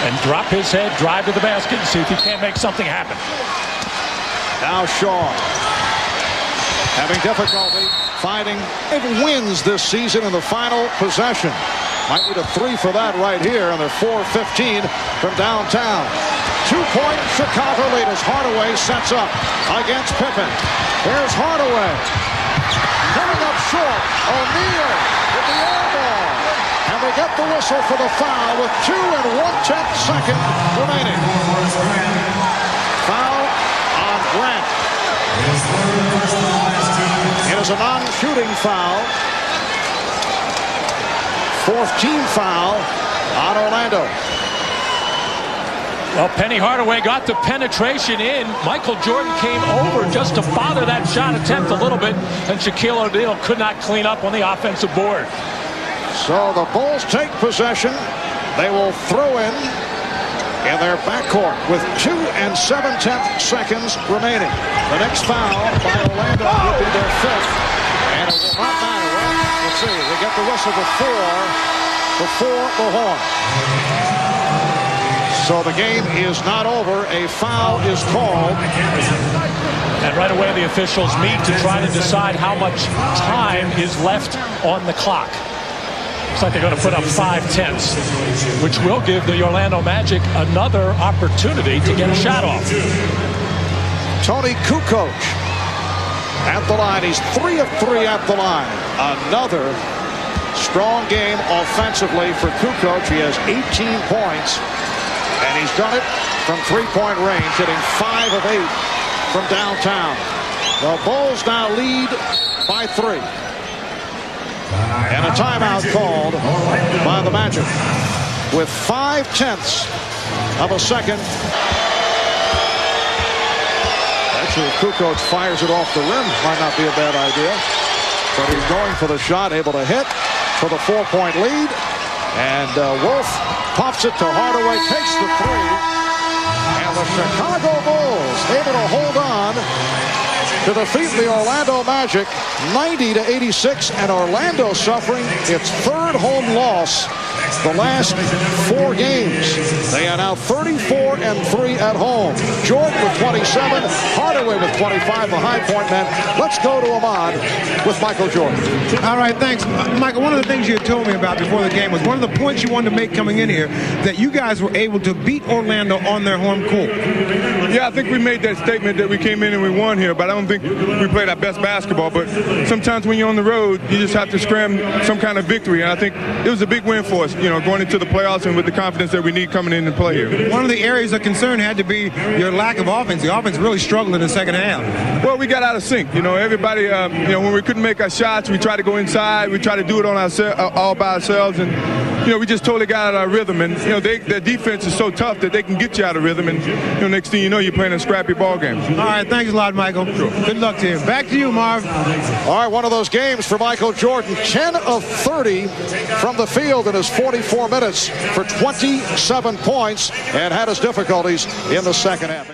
and drop his head, drive to the basket, and see if he can't make something happen. Now Shaw having difficulty finding it wins this season in the final possession. Might need a 3 for that right here, and they're 4-15 from downtown. 2-point Chicago lead as Hardaway sets up against Pippen. Here's Hardaway. Coming up short. O'Neal with the air ball. And we get the whistle for the foul with 2 and 1/10 seconds remaining. Foul on Grant. It is a non-shooting foul. Fourth team foul on Orlando. Well, Penny Hardaway got the penetration in. Michael Jordan came over just to bother that shot attempt a little bit, and Shaquille O'Neal could not clean up on the offensive board. So the Bulls take possession. They will throw in their backcourt with 2 7/10 seconds remaining. The next foul by Orlando will be their 5th. And it will not matter, right? Let's see. They get the whistle before the horn. So the game is not over. A foul is called. And right away the officials meet to try to decide how much time is left on the clock. Looks like they're going to put up 5/10, which will give the Orlando Magic another opportunity to get a shot off. Tony Kukoc at the line. He's 3 of 3 at the line. Another strong game offensively for Kukoc. He has 18 points. And he's done it from three-point range, hitting 5 of 8 from downtown. The Bulls now lead by 3. And a timeout called by the Magic with 5/10 of a second. Actually, if Kukoc fires it off the rim, might not be a bad idea. But he's going for the shot, able to hit for the 4-point lead. And Wolf pops it to Hardaway, takes the 3. And the Chicago Bulls able to hold on to defeat the Orlando Magic 90-86. And Orlando suffering its 3rd home loss the last 4 games. They are now 34-3 at home. Jordan with 27, Hardaway with 25, the High Point men. Let's go to Ahmad with Michael Jordan. All right, thanks. Michael, one of the things you had told me about before the game was one of the points you wanted to make coming in here, that you guys were able to beat Orlando on their home court. Yeah, I think we made that statement that we came in and we won here, but I don't think we played our best basketball. But sometimes when you're on the road, you just have to scram some kind of victory. And I think it was a big win for us, going into the playoffs and with the confidence that we need coming in to play here. One of the areas of concern had to be your lack of offense. The offense really struggled in the second half. Well, we got out of sync. Everybody, when we couldn't make our shots, we tried to go inside. We tried to do it on all by ourselves. And, we just totally got out of our rhythm. And, their defense is so tough that they can get you out of rhythm. And, next thing you know, you're playing a scrappy ball game. All right, thanks a lot, Michael. Sure. Good luck to you. Back to you, Marv. All right, one of those games for Michael Jordan. 10 of 30 from the field in his 44 minutes for 27 points and had his difficulties in the second half.